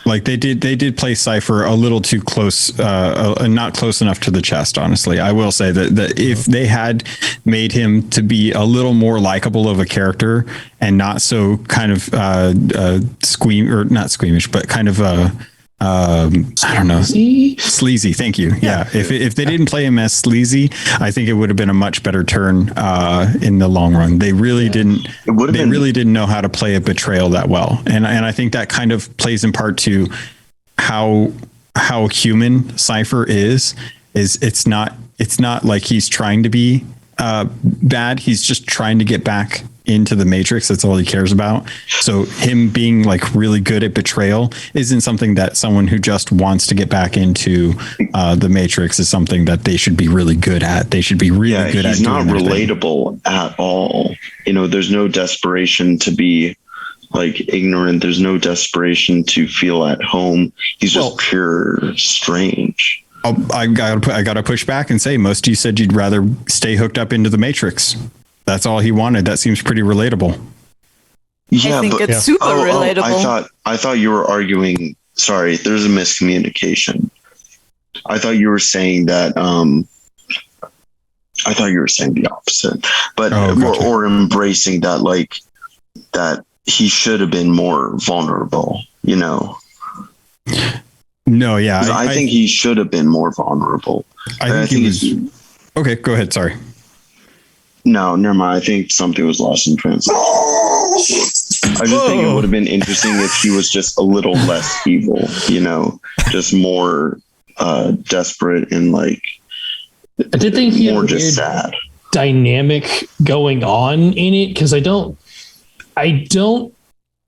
Like they did play Cypher a little too close, not close enough to the chest. Honestly, I will say that if they had made him to be a little more likable of a character and not so kind of not squeamish, but kind of I don't know, sleazy. Thank you. Yeah. If they didn't play him as sleazy, I think it would have been a much better turn in the long run. They really didn't. Really didn't know how to play a betrayal that well, and I think that kind of plays in part to how human Cypher is. It's not like he's trying to be bad. He's just trying to get back into the Matrix. That's all he cares about. So him being like really good at betrayal isn't something that someone who just wants to get back into the Matrix is something that they should be really good at. They should be really good at. He's not relatable at all. There's no desperation to be like ignorant. There's no desperation to feel at home. He's just pure strange. I gotta push back and say, most of you said you'd rather stay hooked up into the Matrix. That's all he wanted. That seems pretty relatable. Yeah, I think it's super relatable. I thought you were arguing. Sorry, there's a miscommunication. I thought you were saying that. I thought you were saying the opposite, but gotcha. or embracing that, like that he should have been more vulnerable. No, yeah, I think he should have been more vulnerable. I think he was. Okay, go ahead. Sorry. No, never mind. I think something was lost in translation. I just think it would have been interesting if he was just a little less evil, just more desperate and like. I did think he more had just sad dynamic going on in it because I don't.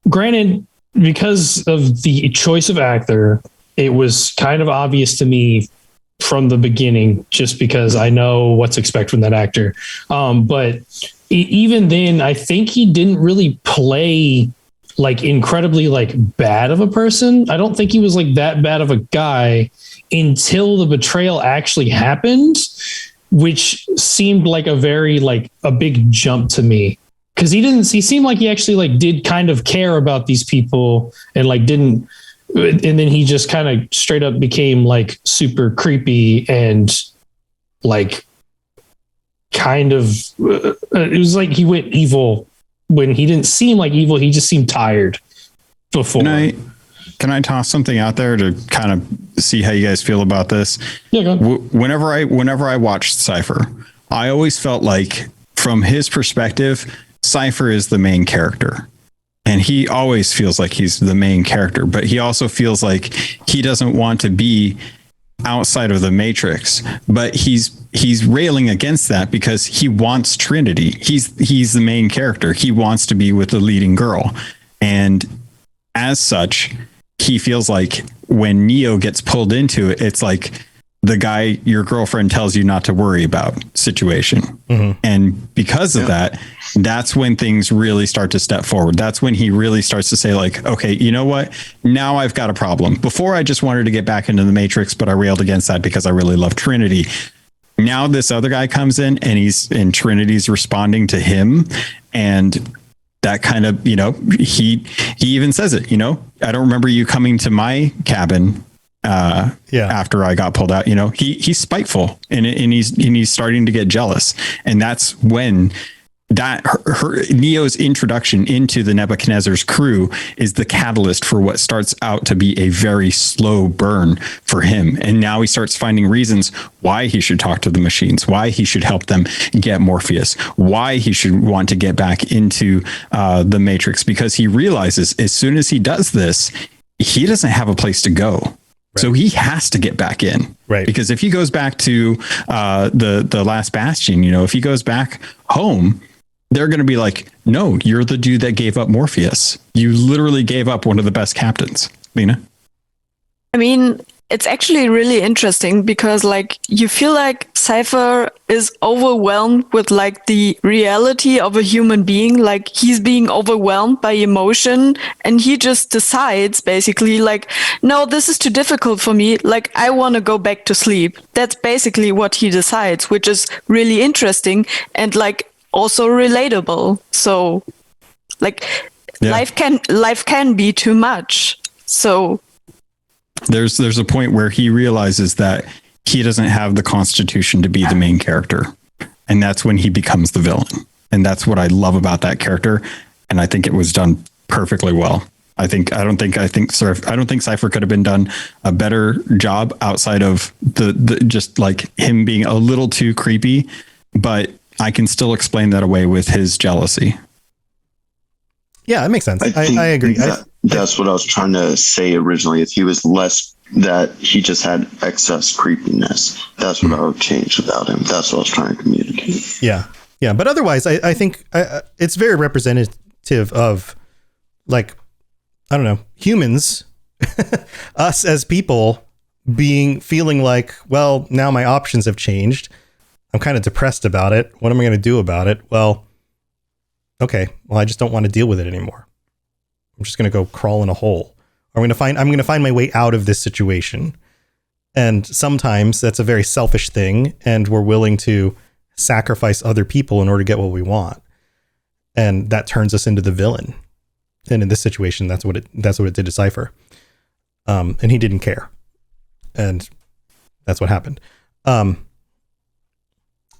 Granted, because of the choice of actor, it was kind of obvious to me from the beginning, just because I know what to expect from that actor. But even then, I think he didn't really play like incredibly like bad of a person. I don't think he was like that bad of a guy until the betrayal actually happened, which seemed like a big jump to me. Cause he seemed like he actually like did kind of care about these people and like didn't. And then he just kind of straight up became like super creepy and like kind of, it was like he went evil when he didn't seem like evil. He just seemed tired before. Can I toss something out there to kind of see how you guys feel about this? Yeah, go ahead. Whenever I watched Cypher, I always felt like from his perspective, Cypher is the main character. And he always feels like he's the main character, but he also feels like he doesn't want to be outside of the Matrix, but he's railing against that because he wants Trinity. He's the main character. He wants to be with the leading girl. And as such, he feels like when Neo gets pulled into it, it's like the guy your girlfriend tells you not to worry about situation. Mm-hmm. And because of that, that's when things really start to step forward. That's when he really starts to say like, okay, you know what? Now I've got a problem. Before I just wanted to get back into the Matrix, but I railed against that because I really love Trinity. Now this other guy comes in and Trinity's responding to him. And that kind of, he even says it, I don't remember you coming to my cabin after I got pulled out. He's spiteful and he's starting to get jealous. And that's when Neo's introduction into the Nebuchadnezzar's crew is the catalyst for what starts out to be a very slow burn for him. And now he starts finding reasons why he should talk to the machines, why he should help them get Morpheus, why he should want to get back into the Matrix, because he realizes as soon as he does this, he doesn't have a place to go. Right. So he has to get back in, right? Because if he goes back to the last bastion, if he goes back home, they're going to be like, no, you're the dude that gave up Morpheus. You literally gave up one of the best captains, Lena. I mean, it's actually really interesting because like you feel like Cypher is overwhelmed with like the reality of a human being. Like he's being overwhelmed by emotion and he just decides basically like, no, this is too difficult for me. Like I want to go back to sleep. That's basically what he decides, which is really interesting and like also relatable. So like life can be too much. So there's a point where he realizes that he doesn't have the constitution to be the main character. And that's when he becomes the villain. And that's what I love about that character. And I think it was done perfectly well. I don't think Cypher could have been done a better job outside of the just like him being a little too creepy, but I can still explain that away with his jealousy. Yeah, it makes sense. I agree. That's what I was trying to say originally. If he was less, that he just had excess creepiness. That's what I would change about him. That's what I was trying to communicate. Yeah. Yeah, but otherwise, I think it's very representative of, like, I don't know, humans, us as people feeling like, well, now my options have changed. I'm kind of depressed about it. What am I going to do about it? Well, okay, well, I just don't want to deal with it anymore. I'm just going to go crawl in a hole. Or I'm going to find my way out of this situation. And sometimes that's a very selfish thing, and we're willing to sacrifice other people in order to get what we want. And that turns us into the villain. And in this situation, that's what it did to Cypher. And he didn't care. And that's what happened.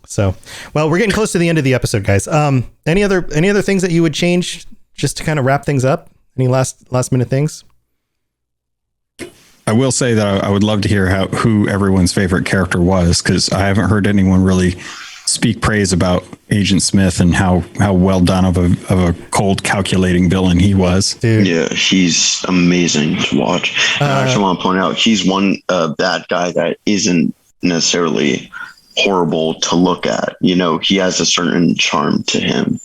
So, well, we're getting close to the end of the episode, guys. Any other things that you would change just to kind of wrap things up? Any last minute things? I will say that I would love to hear who everyone's favorite character was, because I haven't heard anyone really speak praise about Agent Smith and how well done of a cold, calculating villain he was. Dude. Yeah, he's amazing to watch. I actually want to point out he's one bad guy that isn't necessarily horrible to look at. You know, he has a certain charm to him.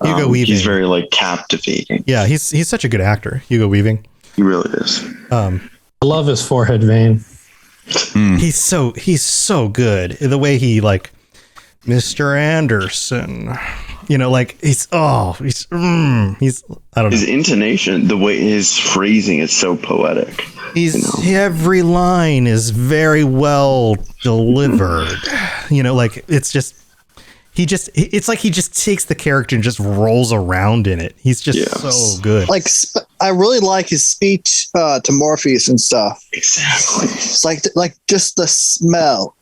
Hugo Weaving. He's very like captivating. Yeah, he's such a good actor, Hugo Weaving. He really is. I love his forehead vein. He's so good. The way he, like, Mr. Anderson, you know, like he's I don't know. His intonation, the way his phrasing is so poetic. Every line is very well delivered. You know, like it's like he just takes the character and just rolls around in it. He's just so good. Like, I really like his speech to Morpheus and stuff. Exactly. It's like just the smell.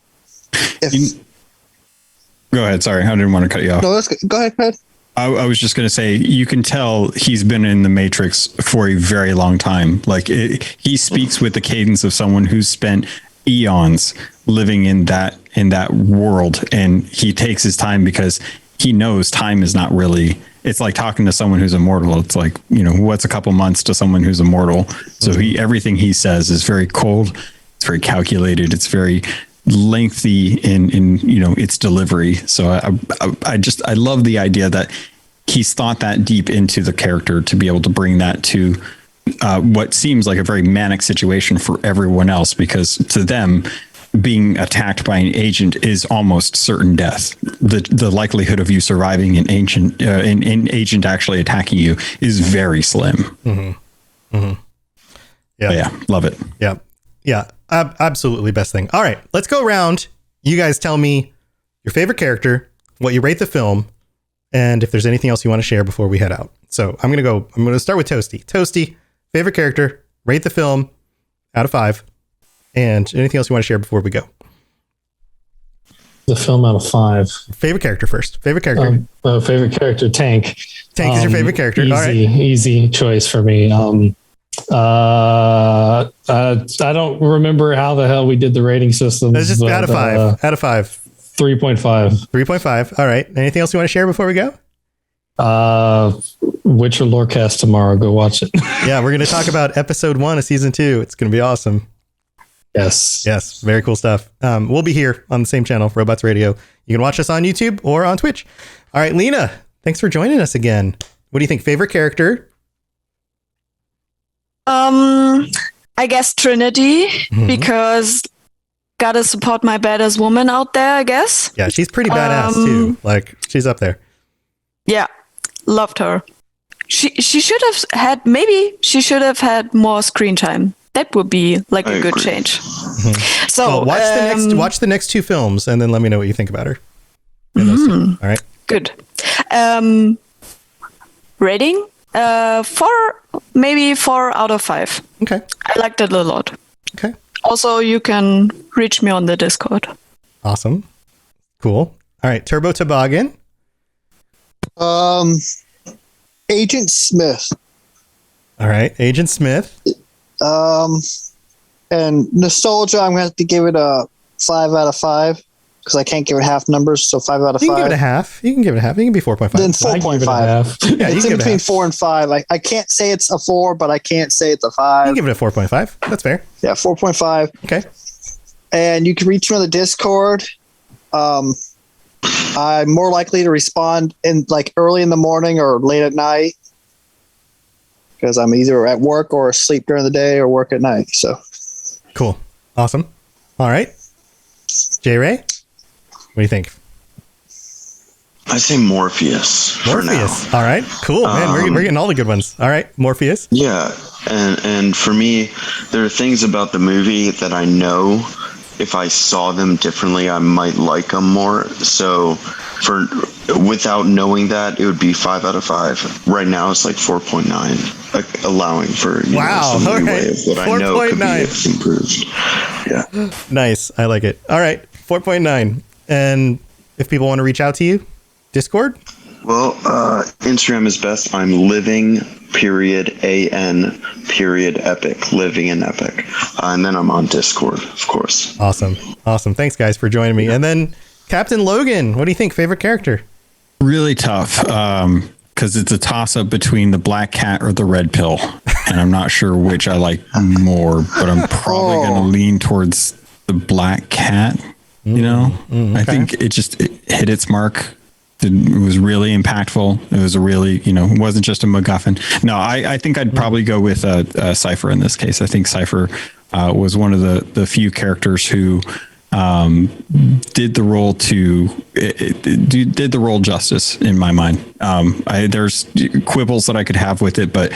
Go ahead. Sorry, I didn't want to cut you off. No, go ahead, Pat. I was just going to say, you can tell he's been in the Matrix for a very long time. Like he speaks with the cadence of someone who's spent eons living in that world, and he takes his time because he knows time is not really. It's like talking to someone who's immortal. It's like, you know, what's a couple months to someone who's immortal? So everything he says is very cold. It's very calculated. It's very lengthy in you know, its delivery. So I love the idea that he's thought that deep into the character to be able to bring that to what seems like a very manic situation for everyone else, because to them, being attacked by an agent is almost certain death. The likelihood of you surviving an agent actually attacking you is very slim. Yeah, love it. Yeah, absolutely best thing. All right, let's go around. You guys tell me your favorite character, what you rate the film, and if there's anything else you want to share before we head out. So I'm going to start with Toasty. Toasty, favorite character, rate the film out of 5, and anything else you want to share before we go. The film out of 5. Favorite character first. Favorite character. Favorite character, Tank. Tank is your favorite character. Easy, all right. Easy choice for me. I don't remember how the hell we did the rating system. It's just out of 5. Out of 5. 3.5. 3.5. All right. Anything else you want to share before we go? Witcher Lorecast tomorrow. Go watch it. Yeah, we're going to talk about episode 1 of season 2. It's going to be awesome. Yes. Very cool stuff. We'll be here on the same channel, Robots Radio. You can watch us on YouTube or on Twitch. All right, Lena, thanks for joining us again. What do you think? Favorite character? I guess Trinity, because gotta support my badass woman out there, I guess. Yeah, she's pretty badass too. Like, she's up there. Yeah, loved her. She should have had more screen time. That would be like a good change. Mm-hmm. So watch the next 2 films and then let me know what you think about her. All right. Good. Rating 4 out of 5. Okay. I liked it a lot. Okay. Also, you can reach me on the Discord. Awesome. Cool. All right. Turbo Toboggan. Agent Smith. All right. Agent Smith. And nostalgia, I'm going to have to give it a 5 out of 5 because I can't give it half numbers. So 5 out of 5. You can give it a half. You can give it a half. You can be 4.5. Then 4.5. Yeah, it's in between 4 and 5. I can't say it's a 4, but I can't say it's a 5. You can give it a 4.5. That's fair. Yeah, 4.5. Okay. And you can reach me on the Discord. I'm more likely to respond in like early in the morning or late at night because I'm either at work or asleep during the day or work at night. So cool. Awesome. All right. J. Ray, what do you think? I say Morpheus. Morpheus. All right. Cool, man. We're getting all the good ones. All right. Morpheus. Yeah. And for me, there are things about the movie that I know if I saw them differently, I might like them more. So without knowing that, it would be 5 out of 5. Right now, it's like 4.9, like allowing for some leeway of what I know could be improved. Yeah. Nice. I like it. All right. 4.9. And if people want to reach out to you, Discord? Well, Instagram is best. I'm living _AN epic, living in epic. And then I'm on Discord, of course. Awesome. Thanks, guys, for joining me. And then Captain Logan, what do you think? Favorite character? Really tough. Because it's a toss up between the black cat or the red pill. And I'm not sure which I like more, but I'm probably going to lean towards the black cat. Okay. I think it hit its mark. It was really impactful. It was a really, it wasn't just a MacGuffin. No, I think I'd probably go with Cypher in this case. I think Cypher was one of the few characters who did the role justice in my mind. There's quibbles that I could have with it, but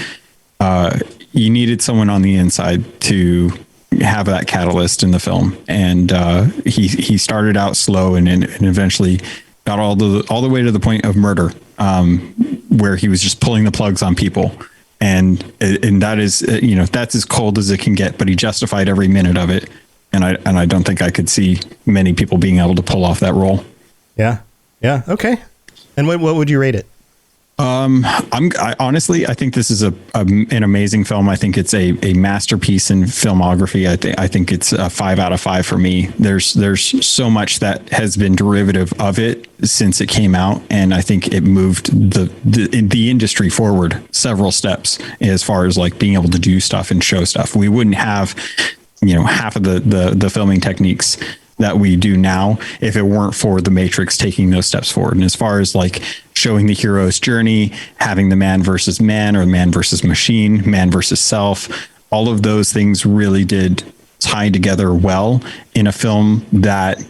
you needed someone on the inside to have that catalyst in the film, and he started out slow and eventually got all the way to the point of murder, where he was just pulling the plugs on people, and that is that's as cold as it can get. But he justified every minute of it, and I don't think I could see many people being able to pull off that role. Yeah, okay. And what would you rate it? Honestly, I think this is an amazing film. I think it's a masterpiece in filmography. I think it's a 5 out of 5 for me. There's so much that has been derivative of it since it came out, and I think it moved the industry forward several steps as far as like being able to do stuff and show stuff. We wouldn't have half of the filming techniques that we do now if it weren't for the Matrix taking those steps forward. And as far as like showing the hero's journey, having the man versus man or man versus machine, man versus self, all of those things really did tie together well in a film that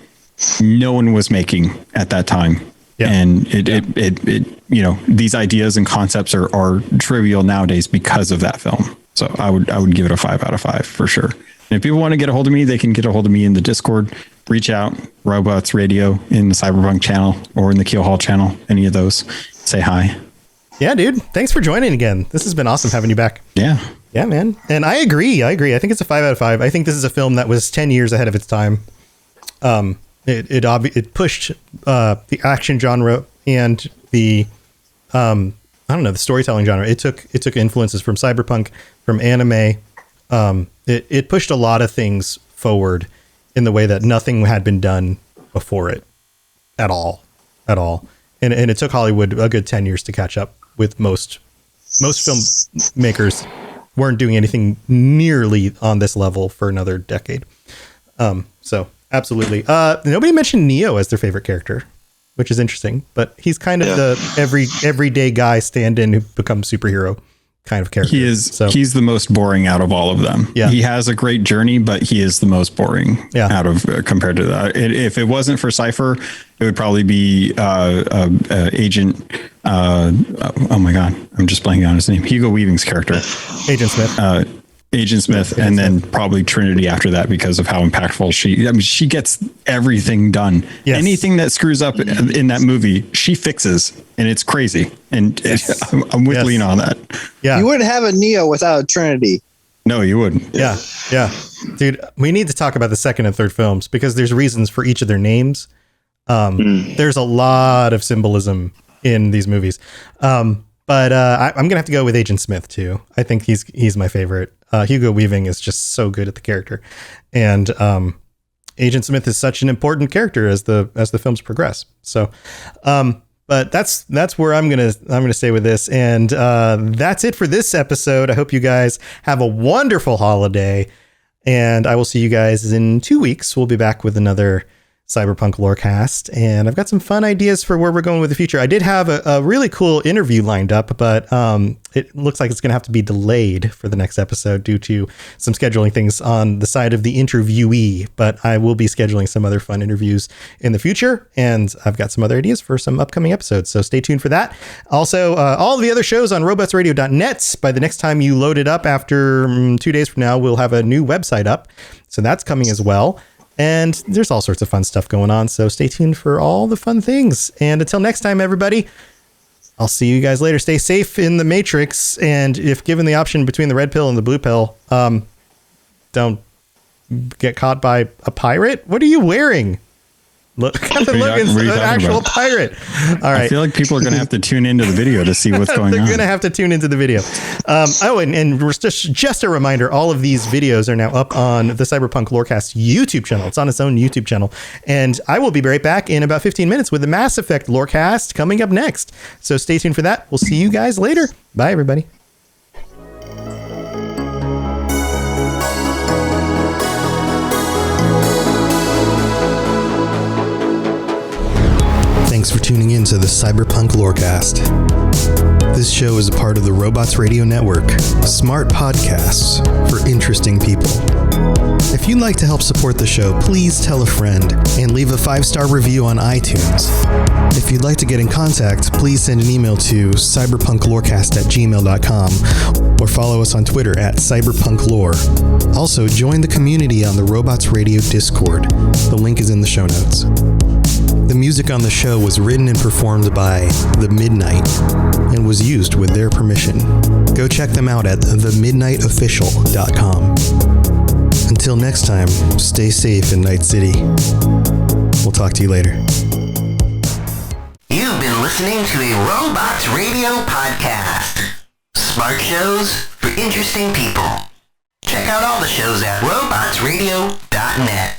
no one was making at that time. Yeah. And it these ideas and concepts are trivial nowadays because of that film. So I would give it a 5 out of 5 for sure. And if people want to get a hold of me, they can get a hold of me in the Discord. Reach out, Robots Radio in the Cyberpunk channel or in the Keelhauled channel, any of those. Say hi. Yeah, dude. Thanks for joining again. This has been awesome having you back. Yeah. Yeah, man. And I agree. I think it's a 5 out of 5. I think this is a film that was 10 years ahead of its time. It pushed the action genre and the the storytelling genre. It took influences from cyberpunk, from anime. It pushed a lot of things forward in the way that nothing had been done before it at all. And it took Hollywood a good 10 years to catch up with most filmmakers weren't doing anything nearly on this level for another decade. So absolutely. Nobody mentioned Neo as their favorite character, which is interesting, but he's kind of the everyday guy stand-in who becomes superhero kind of character. He's the most boring out of all of them. Yeah. He has a great journey, but he is the most boring out of compared to that. If it wasn't for Cypher, it would probably be Agent. Oh my God, I'm just blanking on his name. Hugo Weaving's character, Agent Smith. Agent Smith, and then probably Trinity after that because of how impactful she gets everything done. Yes. Anything that screws up in that movie, she fixes, and it's crazy. And I'm with Lena on that. Yeah, you wouldn't have a Neo without a Trinity. No, you wouldn't. Yeah, dude. We need to talk about the second and third films because there's reasons for each of their names. There's a lot of symbolism in these movies. But I'm gonna have to go with Agent Smith too. I think he's my favorite. Hugo Weaving is just so good at the character, and Agent Smith is such an important character as the films progress. So, but that's where I'm gonna stay with this, and that's it for this episode. I hope you guys have a wonderful holiday, and I will see you guys in 2 weeks. We'll be back with another Cyberpunk Lorecast, and I've got some fun ideas for where we're going with the future. I did have a really cool interview lined up, but it looks like it's going to have to be delayed for the next episode due to some scheduling things on the side of the interviewee, but I will be scheduling some other fun interviews in the future, and I've got some other ideas for some upcoming episodes, so stay tuned for that. Also, all the other shows on robotsradio.net. By the next time you load it up after 2 days from now, we'll have a new website up, so that's coming as well. And there's all sorts of fun stuff going on, so stay tuned for all the fun things. And until next time, everybody, I'll see you guys later. Stay safe in the Matrix, and if given the option between the red pill and the blue pill, don't get caught by a pirate. What are you wearing? Look at an actual pirate. All right. I feel like people are going to have to tune into the video to see what's going on. They're going to have to tune into the video. And just a reminder, all of these videos are now up on the Cyberpunk Lorecast YouTube channel. It's on its own YouTube channel. And I will be right back in about 15 minutes with the Mass Effect Lorecast coming up next. So stay tuned for that. We'll see you guys later. Bye, everybody. Thanks for tuning in to the Cyberpunk Lorecast. This show is a part of the Robots Radio Network, smart podcasts for interesting people. If you'd like to help support the show, please tell a friend and leave a 5-star review on iTunes. If you'd like to get in contact, please send an email to cyberpunklorecast@gmail.com or follow us on Twitter @cyberpunklore. Also, join the community on the Robots Radio Discord. The link is in the show notes. The music on the show was written and performed by The Midnight and was used with their permission. Go check them out at themidnightofficial.com. Until next time, stay safe in Night City. We'll talk to you later. You've been listening to a Robots Radio podcast. Smart shows for interesting people. Check out all the shows at robotsradio.net.